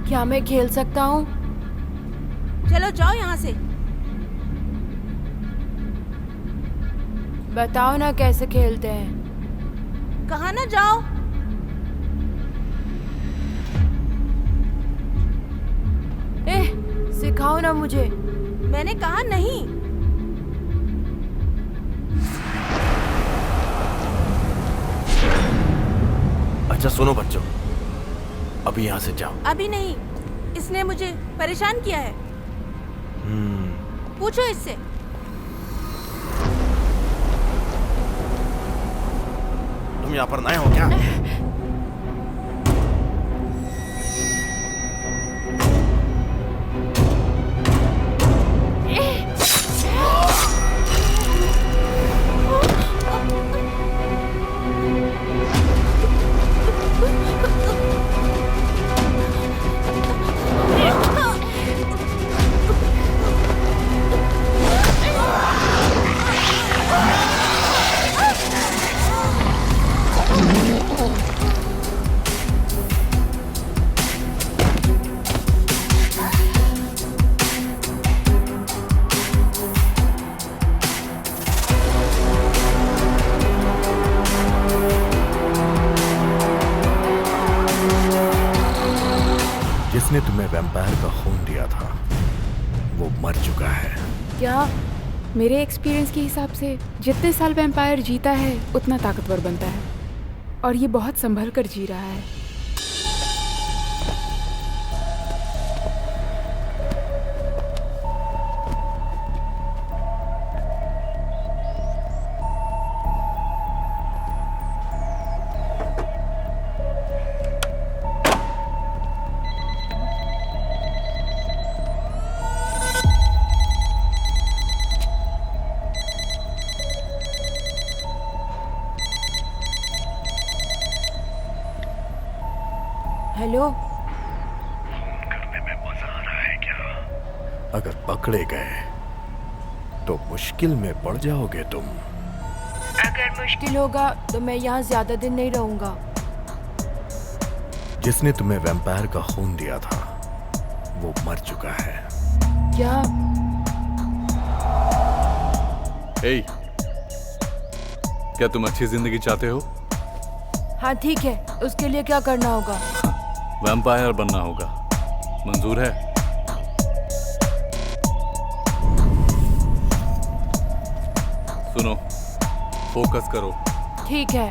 क्या मैं खेल सकता हूँ? चलो जाओ यहाँ से। बताओ ना कैसे खेलते हैं। कहा ना जाओ। सिखाओ ना मुझे। मैंने कहा नहीं। अच्छा सुनो बच्चों, अभी यहाँ से जाओ। अभी नहीं, इसने मुझे परेशान किया है। पूछो इससे। तुम यहाँ पर नए हो क्या? जिसने तुम्हें वैम्पायर का खून दिया था वो मर चुका है। क्या? मेरे एक्सपीरियंस के हिसाब से जितने साल वैम्पायर जीता है उतना ताकतवर बनता है, और ये बहुत संभल कर जी रहा है। हेलो, करने में मजा आ रहा है क्या? अगर पकड़े गए तो मुश्किल में पड़ जाओगे तुम। अगर मुश्किल होगा तो मैं यहाँ ज्यादा दिन नहीं रहूंगा। जिसने तुम्हें वैम्पायर का खून दिया था वो मर चुका है। क्या? हे, क्या तुम अच्छी जिंदगी चाहते हो? हाँ ठीक है, उसके लिए क्या करना होगा? वैम्पायर बनना होगा। मंजूर है? सुनो, फोकस करो। ठीक है।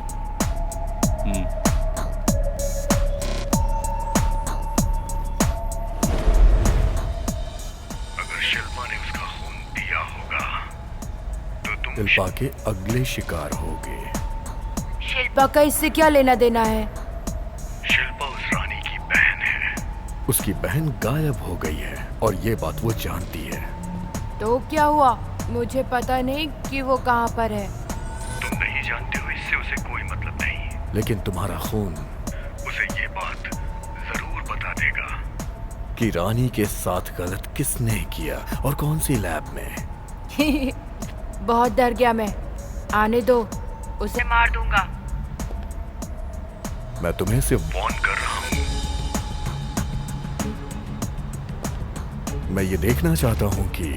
अगर शिल्पा ने उसका खून दिया होगा तो तुम शिल्पा के अगले शिकार होगे। शिल्पा का इससे क्या लेना देना है? शिल्पा उस रानी की बहन है। उसकी बहन गायब हो गई है और ये बात वो जानती है। तो क्या हुआ? मुझे पता नहीं कि वो कहाँ पर है। तुम नहीं जानते हो, इससे उसे कोई मतलब नहीं। लेकिन तुम्हारा खून उसे ये बात जरूर बता देगा कि रानी के साथ गलत किसने किया और कौन सी लैब में। बहुत डर गया मैं। आने दो, उसे मार दूंगा। मैं तुम्हें सिर्फ वार्न कर रहा हूँ। मैं ये देखना चाहता हूँ कि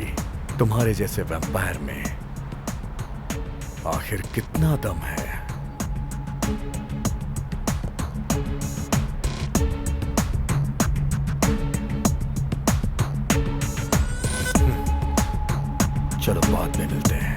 तुम्हारे जैसे वैम्पायर में आखिर कितना दम है। चलो बाद में मिलते हैं।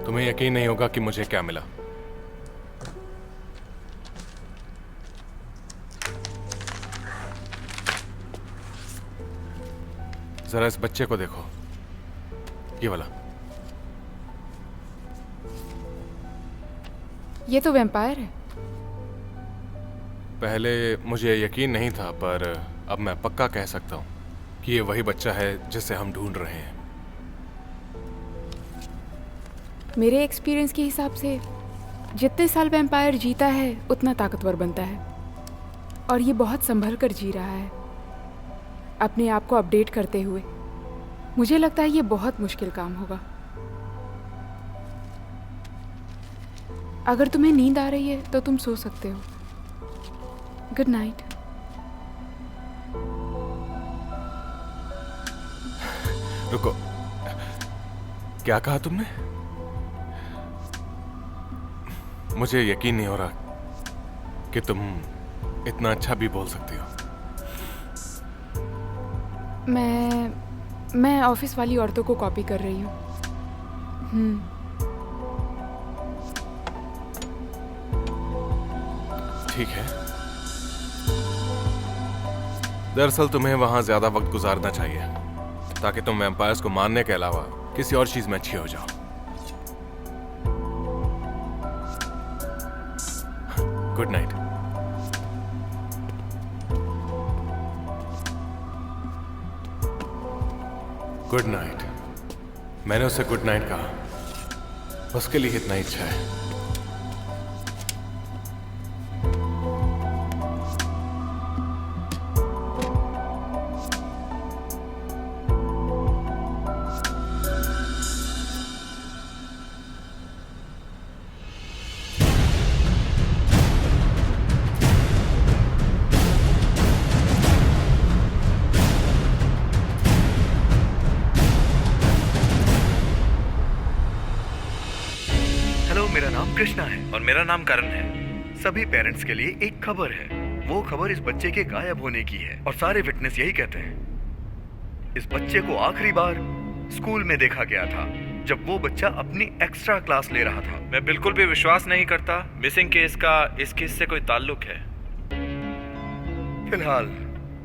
तुम्हें यकीन नहीं होगा कि मुझे क्या मिला। जरा इस बच्चे को देखो, ये वाला। ये तो वैम्पायर है। पहले मुझे यकीन नहीं था, पर अब मैं पक्का कह सकता हूँ कि ये वही बच्चा है जिसे हम ढूंढ रहे हैं। मेरे एक्सपीरियंस के हिसाब से जितने साल वैम्पायर जीता है उतना ताकतवर बनता है, और ये बहुत संभल कर जी रहा है, अपने आप को अपडेट करते हुए। मुझे लगता है ये बहुत मुश्किल काम होगा। अगर तुम्हें नींद आ रही है तो तुम सो सकते हो। Good night. रुको, क्या कहा तुमने? मुझे यकीन नहीं हो रहा कि तुम इतना अच्छा भी बोल सकती हो। मैं ऑफिस वाली औरतों को कॉपी कर रही हूँ। ठीक है। दरअसल तुम्हें वहां ज्यादा वक्त गुजारना चाहिए ताकि तुम वैम्पायर्स को मारने के अलावा किसी और चीज में अच्छी हो जाओ। Good night. Good night. मैंने उसे गुड नाइट कहा, उसके लिए इतना ही अच्छा है। मेरा नाम कृष्णा है और मेरा नाम करण है। सभी पेरेंट्स के लिए एक खबर है। वो खबर इस बच्चे के गायब होने की है और सारे विटनेस यही कहते हैं। इस बच्चे को आखिरी बार स्कूल में देखा गया था जब वो बच्चा अपनी एक्स्ट्रा क्लास ले रहा था। मैं बिल्कुल भी विश्वास नहीं करता मिसिंग केस का इस केस से कोई ताल्लुक है। फिलहाल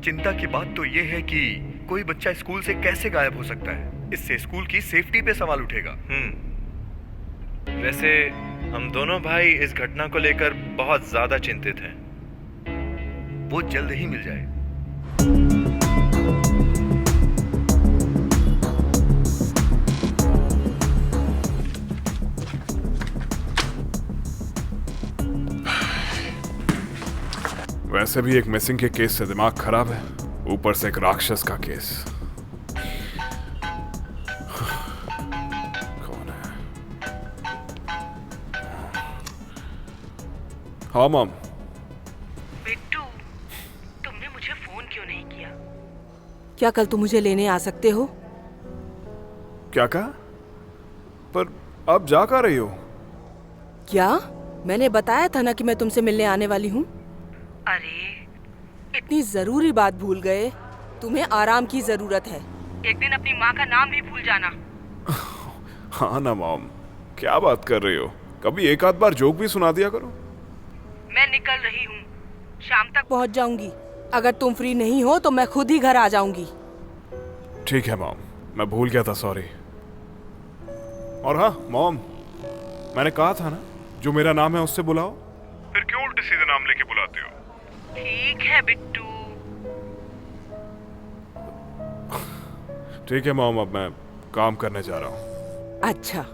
चिंता की बात तो ये है कि कोई बच्चा स्कूल से कैसे गायब हो सकता है। इससे स्कूल की सेफ्टी पे सवाल उठेगा। वैसे हम दोनों भाई इस घटना को लेकर बहुत ज्यादा चिंतित हैं। वो जल्द ही मिल जाए। वैसे भी एक मिसिंग के केस से दिमाग खराब है, ऊपर से एक राक्षस का केस। हाँ मॉम। बिट्टू, तुमने मुझे फोन क्यों नहीं किया? क्या कल तुम मुझे लेने आ सकते हो? क्या कहा? पर आप जा कहाँ रही हो? क्या? मैंने बताया था ना कि मैं तुमसे मिलने आने वाली हूँ। अरे, इतनी जरूरी बात भूल गए। तुम्हें आराम की जरूरत है। एक दिन अपनी माँ का नाम भी भूल जाना। हाँ ना मॉम, क्या बात कर रही हो? कभी एक आध बार जोक भी सुना दिया करो। मैं निकल रही हूँ, शाम तक पहुँच जाऊंगी। अगर तुम फ्री नहीं हो तो मैं खुद ही घर आ जाऊंगी। ठीक है मॉम, मैं भूल गया था, सॉरी। और हाँ मॉम, मैंने कहा था ना जो मेरा नाम है उससे बुलाओ। फिर क्यों उल्टे सीधे नाम लेके बुलाते हो? ठीक है बिट्टू। ठीक है मॉम, अब मैं काम करने जा रहा हूँ। अच्छा।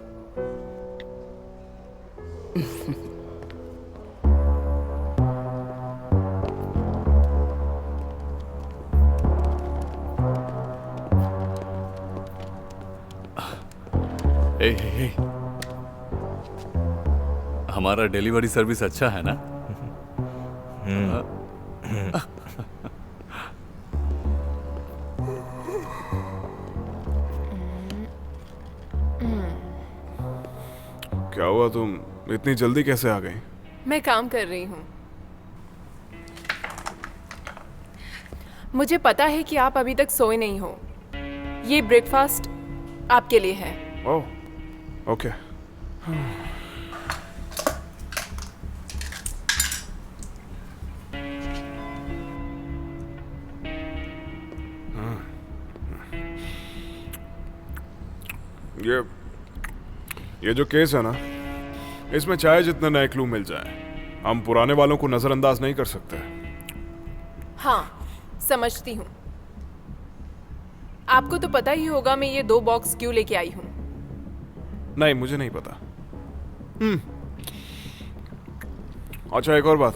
हे, हमारा डिलीवरी सर्विस अच्छा है ना? क्या हुआ, तुम इतनी जल्दी कैसे आ गई? मैं काम कर रही हूँ। मुझे पता है कि आप अभी तक सोए नहीं हो। ये ब्रेकफास्ट आपके लिए है। ओह, ओके। ये जो केस है ना, इसमें चाहे जितने नए क्लू मिल जाए, हम पुराने वालों को नजरअंदाज नहीं कर सकते। हाँ, समझती हूँ। आपको तो पता ही होगा मैं ये 2 बॉक्स क्यों लेके आई हूँ। नहीं, मुझे नहीं पता। अच्छा, एक और बात,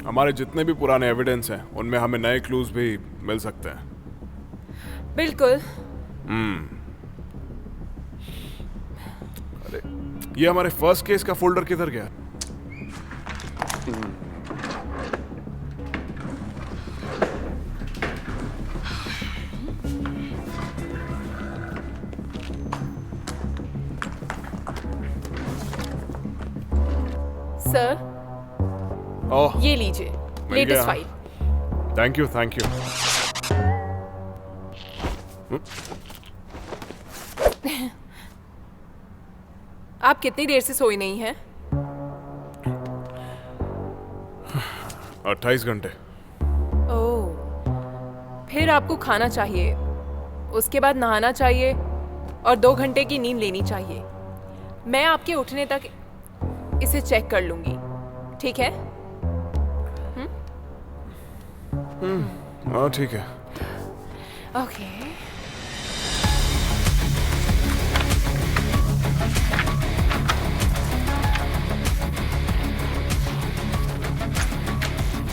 हमारे जितने भी पुराने एविडेंस हैं उनमें हमें नए क्लूज भी मिल सकते हैं। बिल्कुल। अरे, ये हमारे फर्स्ट केस का फोल्डर किधर गया? सर, ओह, ये लीजिए मिल लेटेस्ट गया। File. Thank you, thank you. आप कितनी देर से सोई नहीं हैं? 28 घंटे। ओह, फिर आपको खाना चाहिए, उसके बाद नहाना चाहिए और 2 घंटे की नींद लेनी चाहिए। मैं आपके उठने तक इसे चेक कर लूंगी, ठीक है? हाँ, ठीक है। ओके।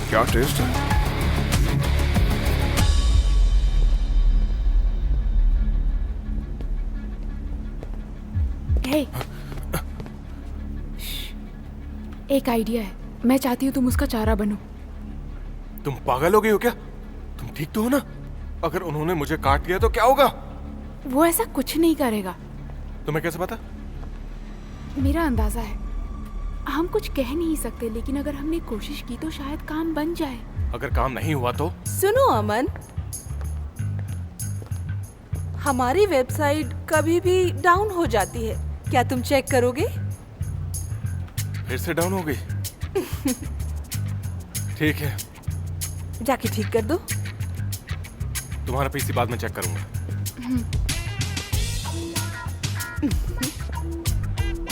क्या टेस्ट है? हे, एक आइडिया है। मैं चाहती हूँ तुम उसका चारा बनो। तुम पागल हो गई हो क्या? तुम ठीक तो हो ना? अगर उन्होंने मुझे काट लिया तो क्या होगा? वो ऐसा कुछ नहीं करेगा। तुम्हें कैसे पता? मेरा अंदाजा है। हम कुछ कह नहीं सकते, लेकिन अगर हमने कोशिश की तो शायद काम बन जाए। अगर काम नहीं हुआ तो? सुनो अमन, हमारी वेबसाइट कभी भी डाउन हो जाती है, क्या तुम चेक करोगे? फिर से डाउन हो गई? ठीक है, जाके ठीक कर दो। तुम्हारा पीसी बाद में चेक करूंगा।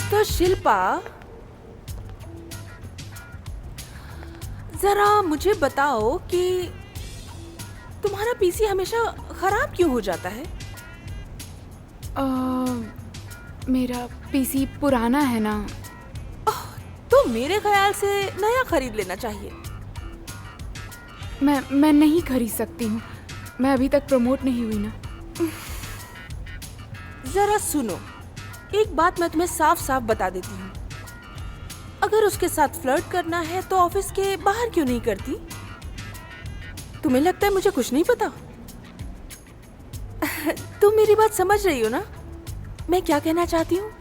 तो शिल्पा, जरा मुझे बताओ कि तुम्हारा पीसी हमेशा खराब क्यों हो जाता है? मेरा पीसी पुराना है ना। तो मेरे ख्याल से नया खरीद लेना चाहिए। मैं नहीं खरीद सकती हूँ। मैं अभी तक प्रमोट नहीं हुई ना। जरा सुनो, एक बात मैं तुम्हें साफ साफ बता देती हूँ। अगर उसके साथ फ्लर्ट करना है तो ऑफिस के बाहर क्यों नहीं करती? तुम्हें लगता है मुझे कुछ नहीं पता? तुम मेरी बात समझ रही हो ना? मैं क्या कहना चाहती हूँ?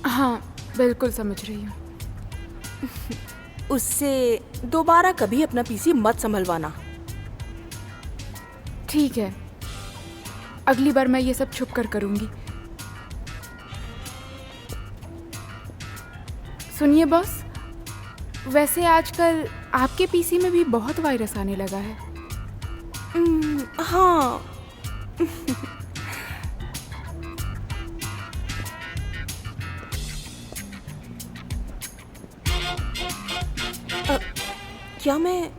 हाँ, बिल्कुल समझ रही हूँ। उससे दोबारा कभी अपना पीसी मत संभलवाना। ठीक है, अगली बार मैं ये सब छुप कर करूंगी। सुनिए बॉस, वैसे आजकल आपके पीसी में भी बहुत वायरस आने लगा है। हाँ। क्या मैं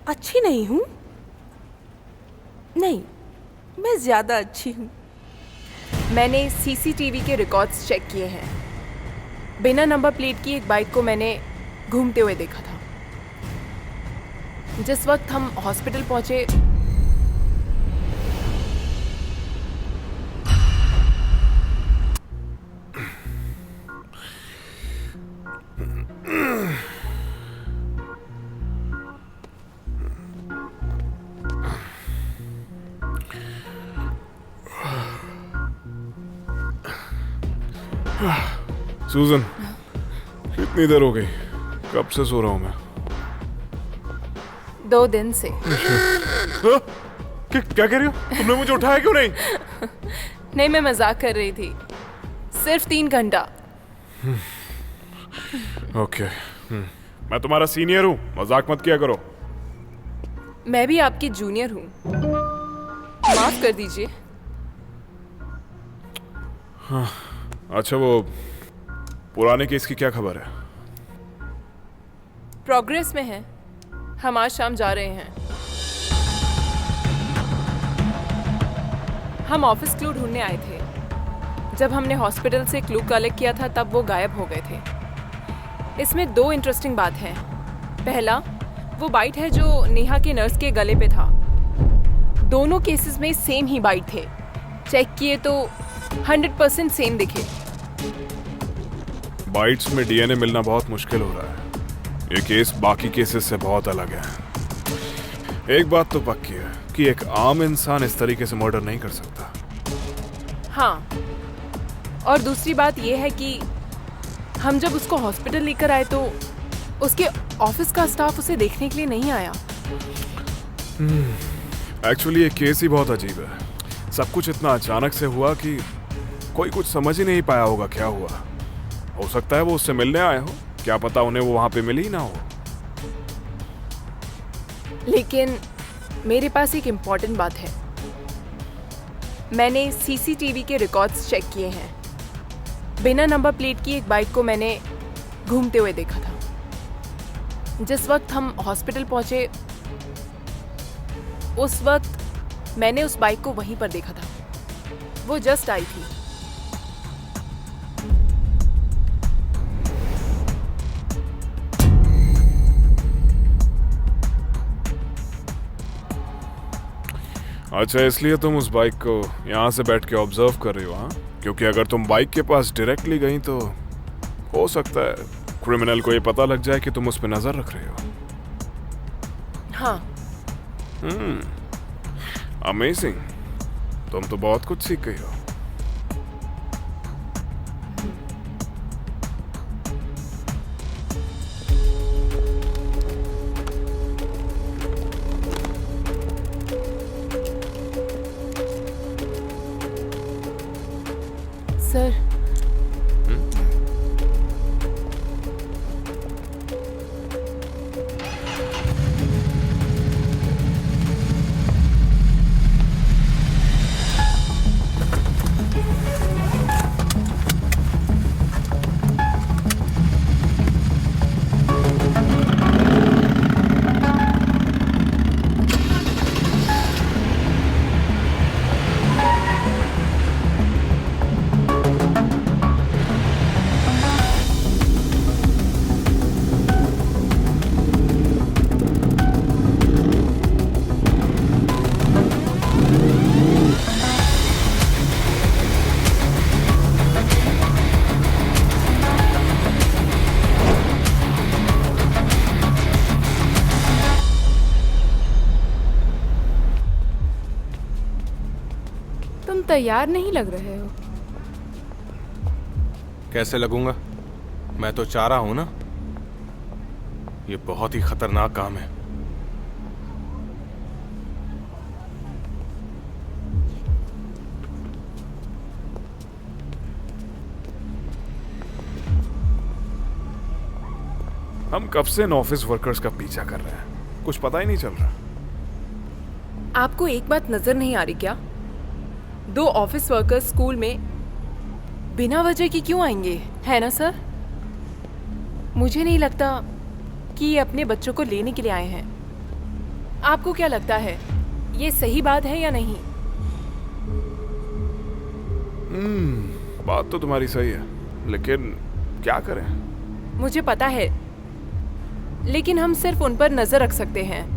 अच्छी नहीं हूँ? नहीं, मैं ज्यादा अच्छी हूँ। मैंने सीसीटीवी के रिकॉर्ड्स चेक किए हैं। बिना नंबर प्लेट की एक बाइक को मैंने घूमते हुए देखा था। जिस वक्त हम हॉस्पिटल पहुंचे, सूजन, कितनी देर हो गई? कब से सो रहा हूँ मैं? 2 दिन से। क्या कह रही हो? तुमने मुझे उठाया क्यों नहीं? नहीं, मैं मजाक कर रही थी। सिर्फ 3 घंटा। ओके, मैं तुम्हारा सीनियर हूँ, मजाक मत किया करो। मैं भी आपकी जूनियर हूँ, माफ कर दीजिए। हाँ, अच्छा वो पुराने केस की क्या खबर है? प्रोग्रेस में है। हम आज शाम जा रहे हैं। हम ऑफिस क्लू ढूंढने आए थे। जब हमने हॉस्पिटल से क्लू कलेक्ट किया था तब वो गायब हो गए थे। इसमें 2 इंटरेस्टिंग बात है। पहला, वो बाइट है जो नेहा के नर्स के गले पे था। दोनों केसेस में सेम ही बाइट थे। चेक किए तो 100% सेम दिखे। बाइट्स में डीएनए मिलना बहुत मुश्किल हो रहा है। ये केस बाकी केसेस से बहुत अलग है। एक बात तो पक्की है कि एक आम इंसान इस तरीके से मर्डर नहीं कर सकता। हाँ, और दूसरी बात ये है कि हम जब उसको हॉस्पिटल लेकर आए तो उसके ऑफिस का स्टाफ उसे देखने के लिए नहीं आया। एक्चुअली ये केस ही बहुत अजीब है। सब कुछ इतना अचानक से हुआ कि कोई कुछ समझ ही नहीं पाया होगा क्या हुआ। हो सकता है वो उससे मिलने आए हो, क्या पता उन्हें वो वहां पे मिली ही ना हो। लेकिन मेरे पास एक इम्पॉर्टेंट बात है। मैंने सीसीटीवी के रिकॉर्ड्स चेक किए हैं। बिना नंबर प्लेट की एक बाइक को मैंने घूमते हुए देखा था। जिस वक्त हम हॉस्पिटल पहुंचे उस वक्त मैंने उस बाइक को वहीं पर देखा था। वो जस्ट आई थी। अच्छा, इसलिए तुम उस बाइक को यहाँ से बैठ के ऑब्जर्व कर रही हो? हाँ, क्योंकि अगर तुम बाइक के पास डायरेक्टली गई तो हो सकता है क्रिमिनल को ये पता लग जाए कि तुम उस पर नजर रख रहे हो। हाँ। अमेजिंग। तुम तो बहुत कुछ सीख गई हो। सर, तुम तैयार नहीं लग रहे हो। कैसे लगूंगा? मैं तो चाह रहा हूं ना। ये बहुत ही खतरनाक काम है। हम कब से इन ऑफिस वर्कर्स का पीछा कर रहे हैं, कुछ पता ही नहीं चल रहा। आपको एक बात नजर नहीं आ रही क्या? 2 ऑफिस वर्कर्स स्कूल में बिना वजह की क्यों आएंगे, है ना सर? मुझे नहीं लगता कि ये अपने बच्चों को लेने के लिए आए हैं। आपको क्या लगता है, ये सही बात है या नहीं? बात तो तुम्हारी सही है, लेकिन क्या करें? मुझे पता है, लेकिन हम सिर्फ उन पर नजर रख सकते हैं।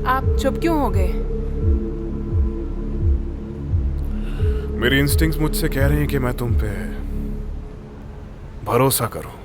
आप चुप क्यों हो गए? मेरी इंस्टिंक्ट्स मुझसे कह रही हैं कि मैं तुम पे भरोसा करूं।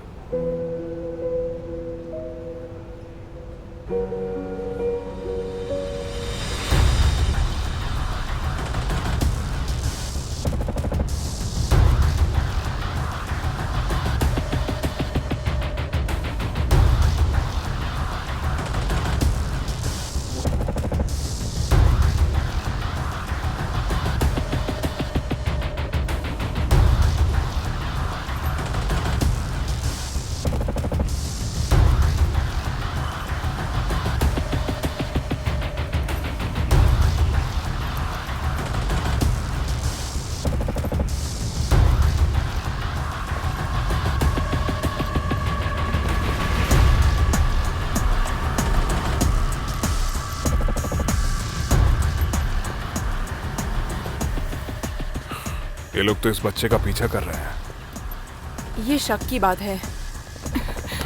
ये लोग तो इस बच्चे का पीछा कर रहे हैं। ये शक की बात है।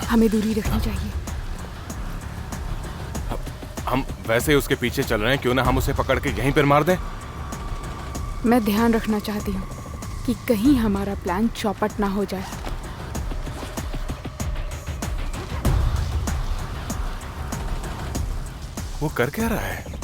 हमें दूरी रखनी चाहिए। हम वैसे ही उसके पीछे चल रहे हैं, क्यों ना हम उसे पकड़ के यहीं पर मार दें? मैं ध्यान रखना चाहती हूँ कि कहीं हमारा प्लान चौपट ना हो जाए। वो कर क्या रहा है?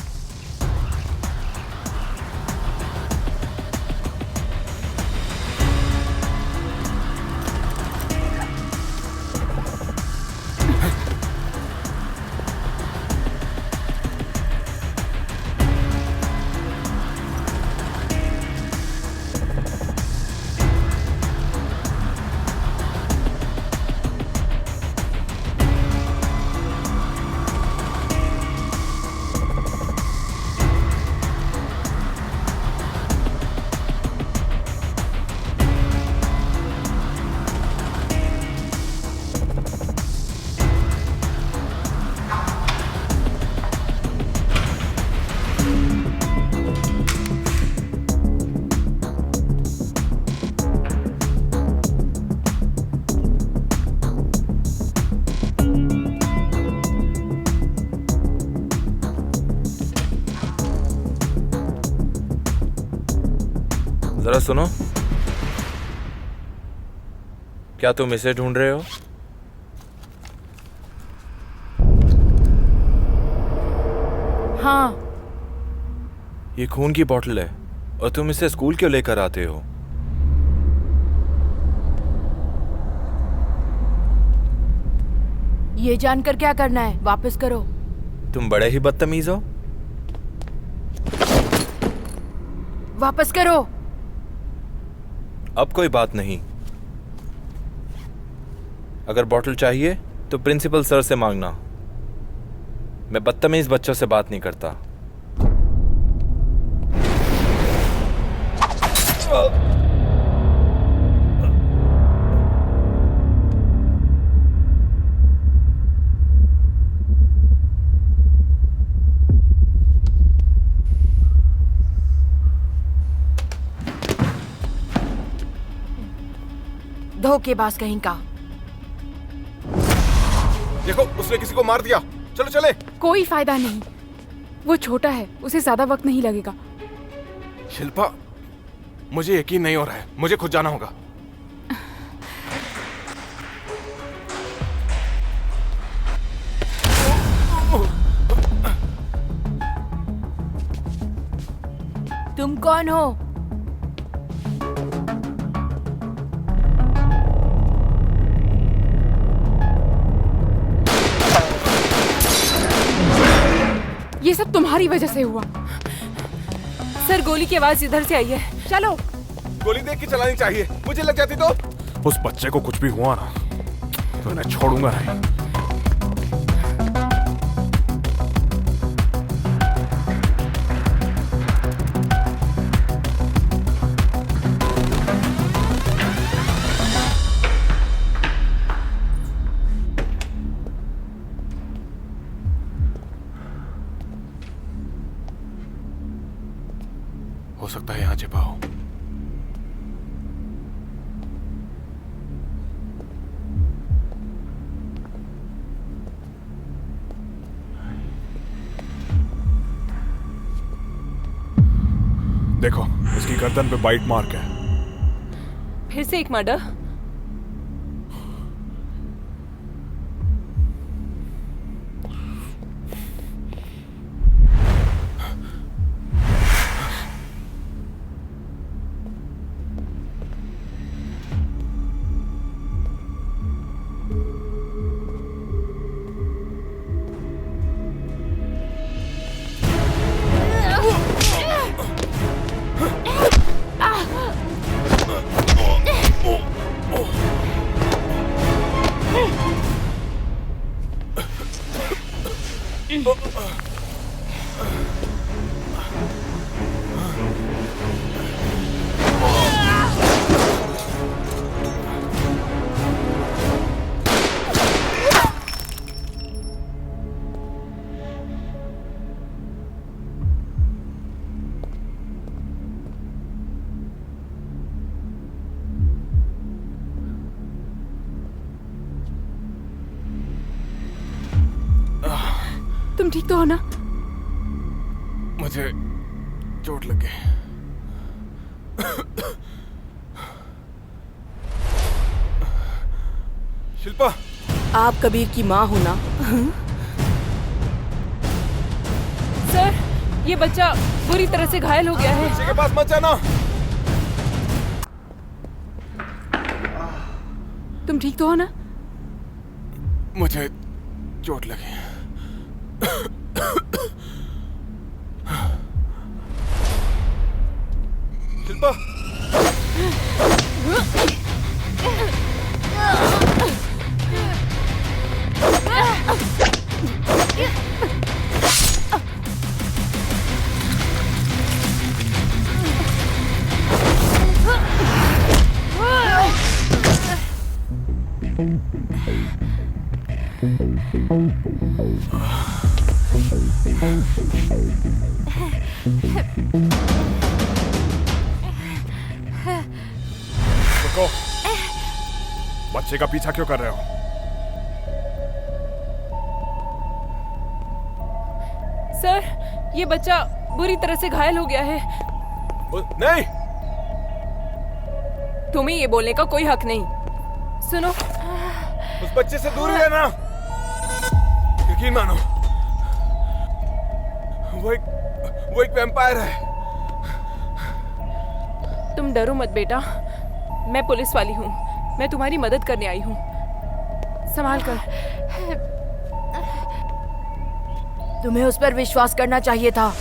जरा सुनो, क्या तुम इसे ढूंढ रहे हो? हाँ। ये खून की बोतल है और तुम इसे स्कूल क्यों लेकर आते हो? ये जानकर क्या करना है? वापस करो। तुम बड़े ही बदतमीज हो। वापस करो। अब कोई बात नहीं। अगर बॉटल चाहिए तो प्रिंसिपल सर से मांगना। मैं बदतमीज बच्चों से बात नहीं करता। धोखेबाज कहीं का। देखो, उसने किसी को मार दिया। चलो चले। कोई फायदा नहीं, वो छोटा है, उसे ज्यादा वक्त नहीं लगेगा। शिल्पा, मुझे यकीन नहीं हो रहा है, मुझे खुद जाना होगा। तुम कौन हो? ये सब तुम्हारी वजह से हुआ। सर, गोली की आवाज इधर से आई है। चलो। गोली देख के चलानी चाहिए, मुझे लग जाती तो। उस बच्चे को कुछ भी हुआ ना तो मैं छोड़ूंगा नहीं। हो सकता है यहाँ छिपा हो। देखो, इसकी गर्दन पे बाइट मार्क है। फिर से एक मर्डर। तुम ठीक तो हो ना? मुझे चोट लग गई। शिल्पा, आप कबीर की माँ हो ना? सर, ये बच्चा बुरी तरह से घायल हो गया है। बच्चे के पास मत जाना। तुम ठीक तो हो ना? मुझे चोट लगी। शिल्पा, रुको। बच्चे का पीछा क्यों कर रहे हो? सर, ये बच्चा बुरी तरह से घायल हो गया है। नहीं, तुम्हें ये बोलने का कोई हक नहीं। सुनो, उस बच्चे से दूर ही रहना। यकीन मानो, वो एक वैम्पायर है। तुम डरो मत बेटा, मैं पुलिस वाली हूँ। मैं तुम्हारी मदद करने आई हूँ। संभाल कर। तुम्हें उस पर विश्वास करना चाहिए था।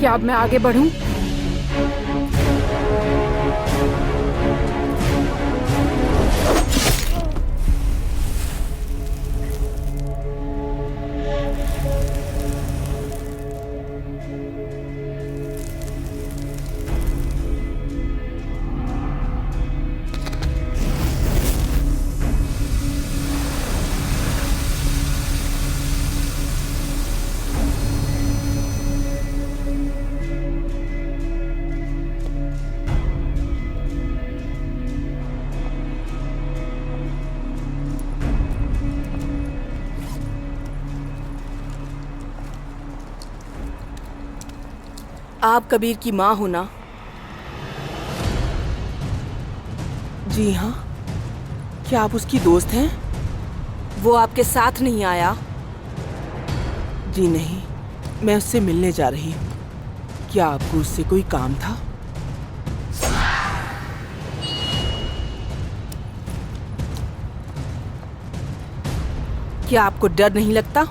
क्या अब मैं आगे बढ़ूं? आप कबीर की माँ हो ना? जी हाँ। क्या आप उसकी दोस्त हैं? वो आपके साथ नहीं आया? जी नहीं, मैं उससे मिलने जा रही हूँ। क्या आपको उससे कोई काम था? क्या आपको डर नहीं लगता?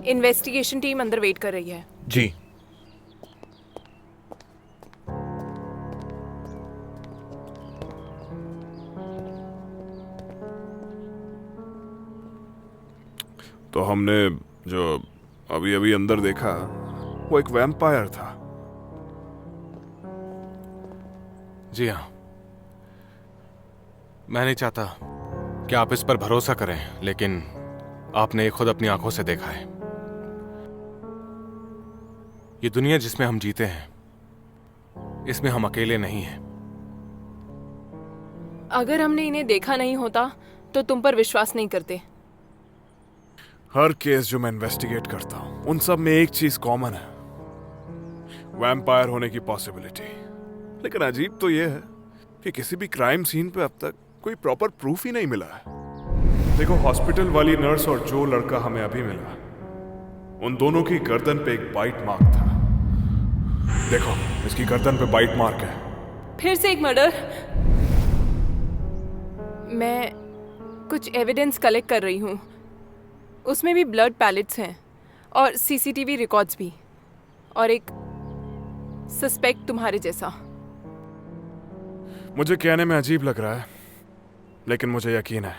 इन्वेस्टिगेशन टीम अंदर वेट कर रही है। जी। तो हमने जो अभी अभी अंदर देखा वो एक वैम्पायर था। जी हाँ, मैं नहीं चाहता कि आप इस पर भरोसा करें, लेकिन आपने खुद अपनी आंखों से देखा है। ये दुनिया जिसमें हम जीते हैं, इसमें हम अकेले नहीं हैं। अगर हमने इन्हें देखा नहीं होता तो तुम पर विश्वास नहीं करते। हर केस जो मैं इन्वेस्टिगेट करता हूं, उन सब में एक चीज कॉमन है, वैम्पायर होने की पॉसिबिलिटी। लेकिन अजीब तो यह है कि किसी भी क्राइम सीन पे अब तक कोई प्रॉपर प्रूफ ही नहीं मिला है। देखो, हॉस्पिटल वाली नर्स और जो लड़का हमें अभी मिला, उन दोनों की गर्दन पे एक बाइट मार्क था। देखो, इसकी गर्दन पे बाइट मार्क है। फिर से एक मर्डर। मैं कुछ एविडेंस कलेक्ट कर रही हूँ, उसमें भी ब्लड पैलेट्स हैं और सीसीटीवी रिकॉर्ड्स भी, और एक सस्पेक्ट तुम्हारे जैसा। मुझे कहने में अजीब लग रहा है, लेकिन मुझे यकीन है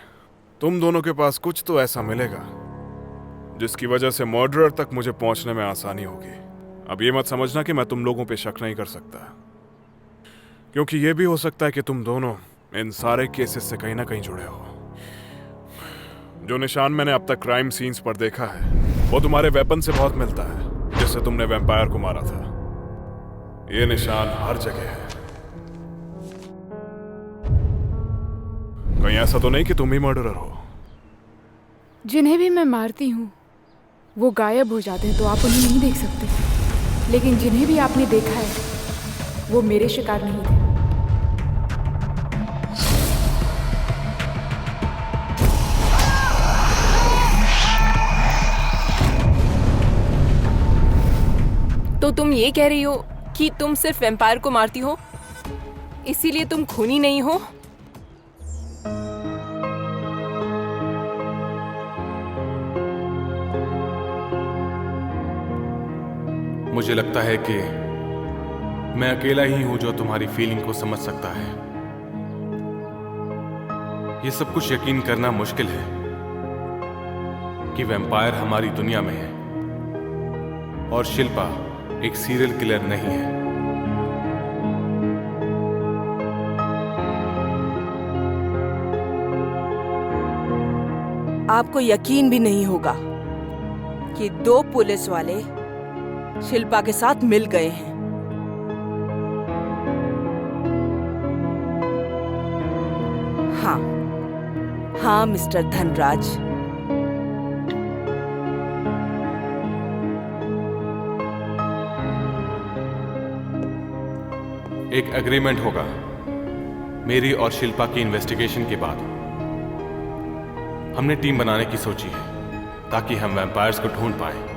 तुम दोनों के पास कुछ तो ऐसा मिलेगा जिसकी वजह से मर्डरर तक मुझे पहुंचने में आसानी होगी। अब ये मत समझना कि मैं तुम लोगों पे शक नहीं कर सकता, क्योंकि ये भी हो सकता है कि तुम दोनों इन सारे केसेस से कहीं ना कहीं जुड़े हो। जो निशान मैंने अब तक क्राइम सीन्स पर देखा है, वो तुम्हारे वेपन से बहुत मिलता है, जिससे तुमने वैम्पायर को मारा था। ये निशान हर जगह है। कहीं ऐसा तो नहीं कि तुम ही मर्डरर हो? जिन्हें भी मैं मारती हूँ वो गायब हो जाते हैं, तो आप उन्हें नहीं देख सकते, लेकिन जिन्हें भी आपने देखा है वो मेरे शिकार नहीं थे। तो तुम ये कह रही हो कि तुम सिर्फ वैम्पायर को मारती हो, इसीलिए तुम खूनी नहीं हो? मुझे लगता है कि मैं अकेला ही हूं जो तुम्हारी फीलिंग को समझ सकता है। ये सब कुछ यकीन करना मुश्किल है कि वैम्पायर हमारी दुनिया में है और शिल्पा एक सीरियल किलर नहीं है। आपको यकीन भी नहीं होगा कि 2 पुलिस वाले शिल्पा के साथ मिल गए हैं। हाँ मिस्टर धनराज, एक एग्रीमेंट होगा मेरी और शिल्पा की इन्वेस्टिगेशन के बाद। हमने टीम बनाने की सोची है ताकि हम वैम्पायर्स को ढूंढ पाएं।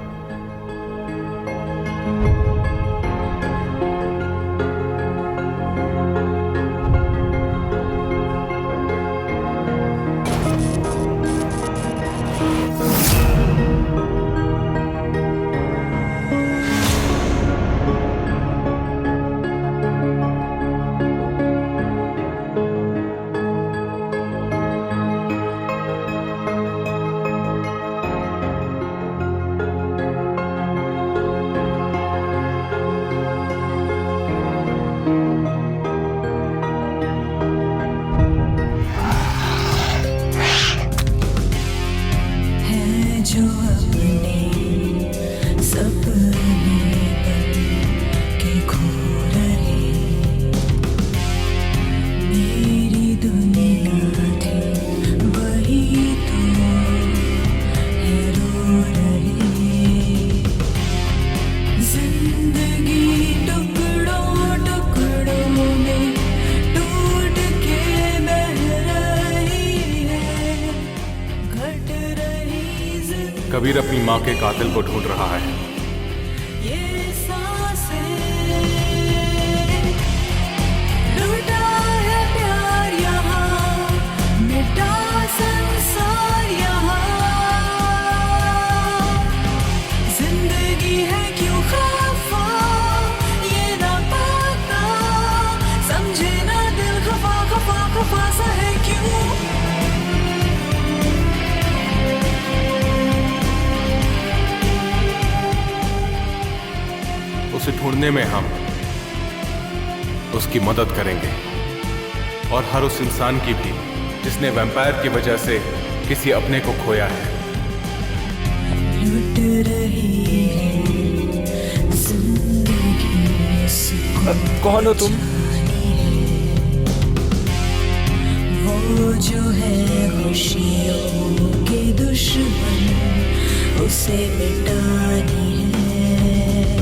कबीर अपनी मां के कातिल को ढूंढ रहा है। उसे ढूंढने में हम उसकी मदद करेंगे और हर उस इंसान की भी जिसने वैम्पायर की वजह से किसी अपने को खोया है। कौन हो तुम? वो जो है खुशियों के दुश्मन, उसे मिटानी है।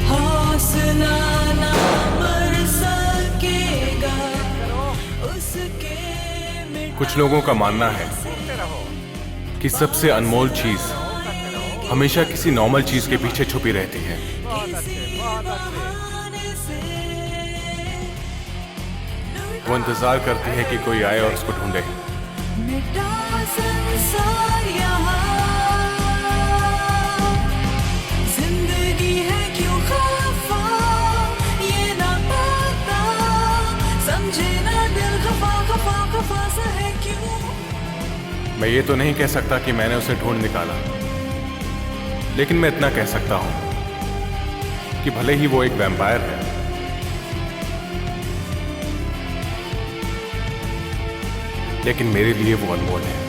हौसला ना मर सकेगा उसके। कुछ लोगों का मानना है कि सबसे अनमोल चीज हमेशा किसी नॉर्मल चीज के पीछे छुपी रहती है। वो इंतजार करती है कि कोई आए और उसको ढूंढे। जिंदगी है क्यों खफा, ये ना पता, समझे ना दिल खफा खफा खफा सा है क्यों। मैं ये तो नहीं कह सकता कि मैंने उसे ढूंढ निकाला, लेकिन मैं इतना कह सकता हूं कि भले ही वो एक वैम्पायर है, लेकिन मेरे लिए वो अनमोल है।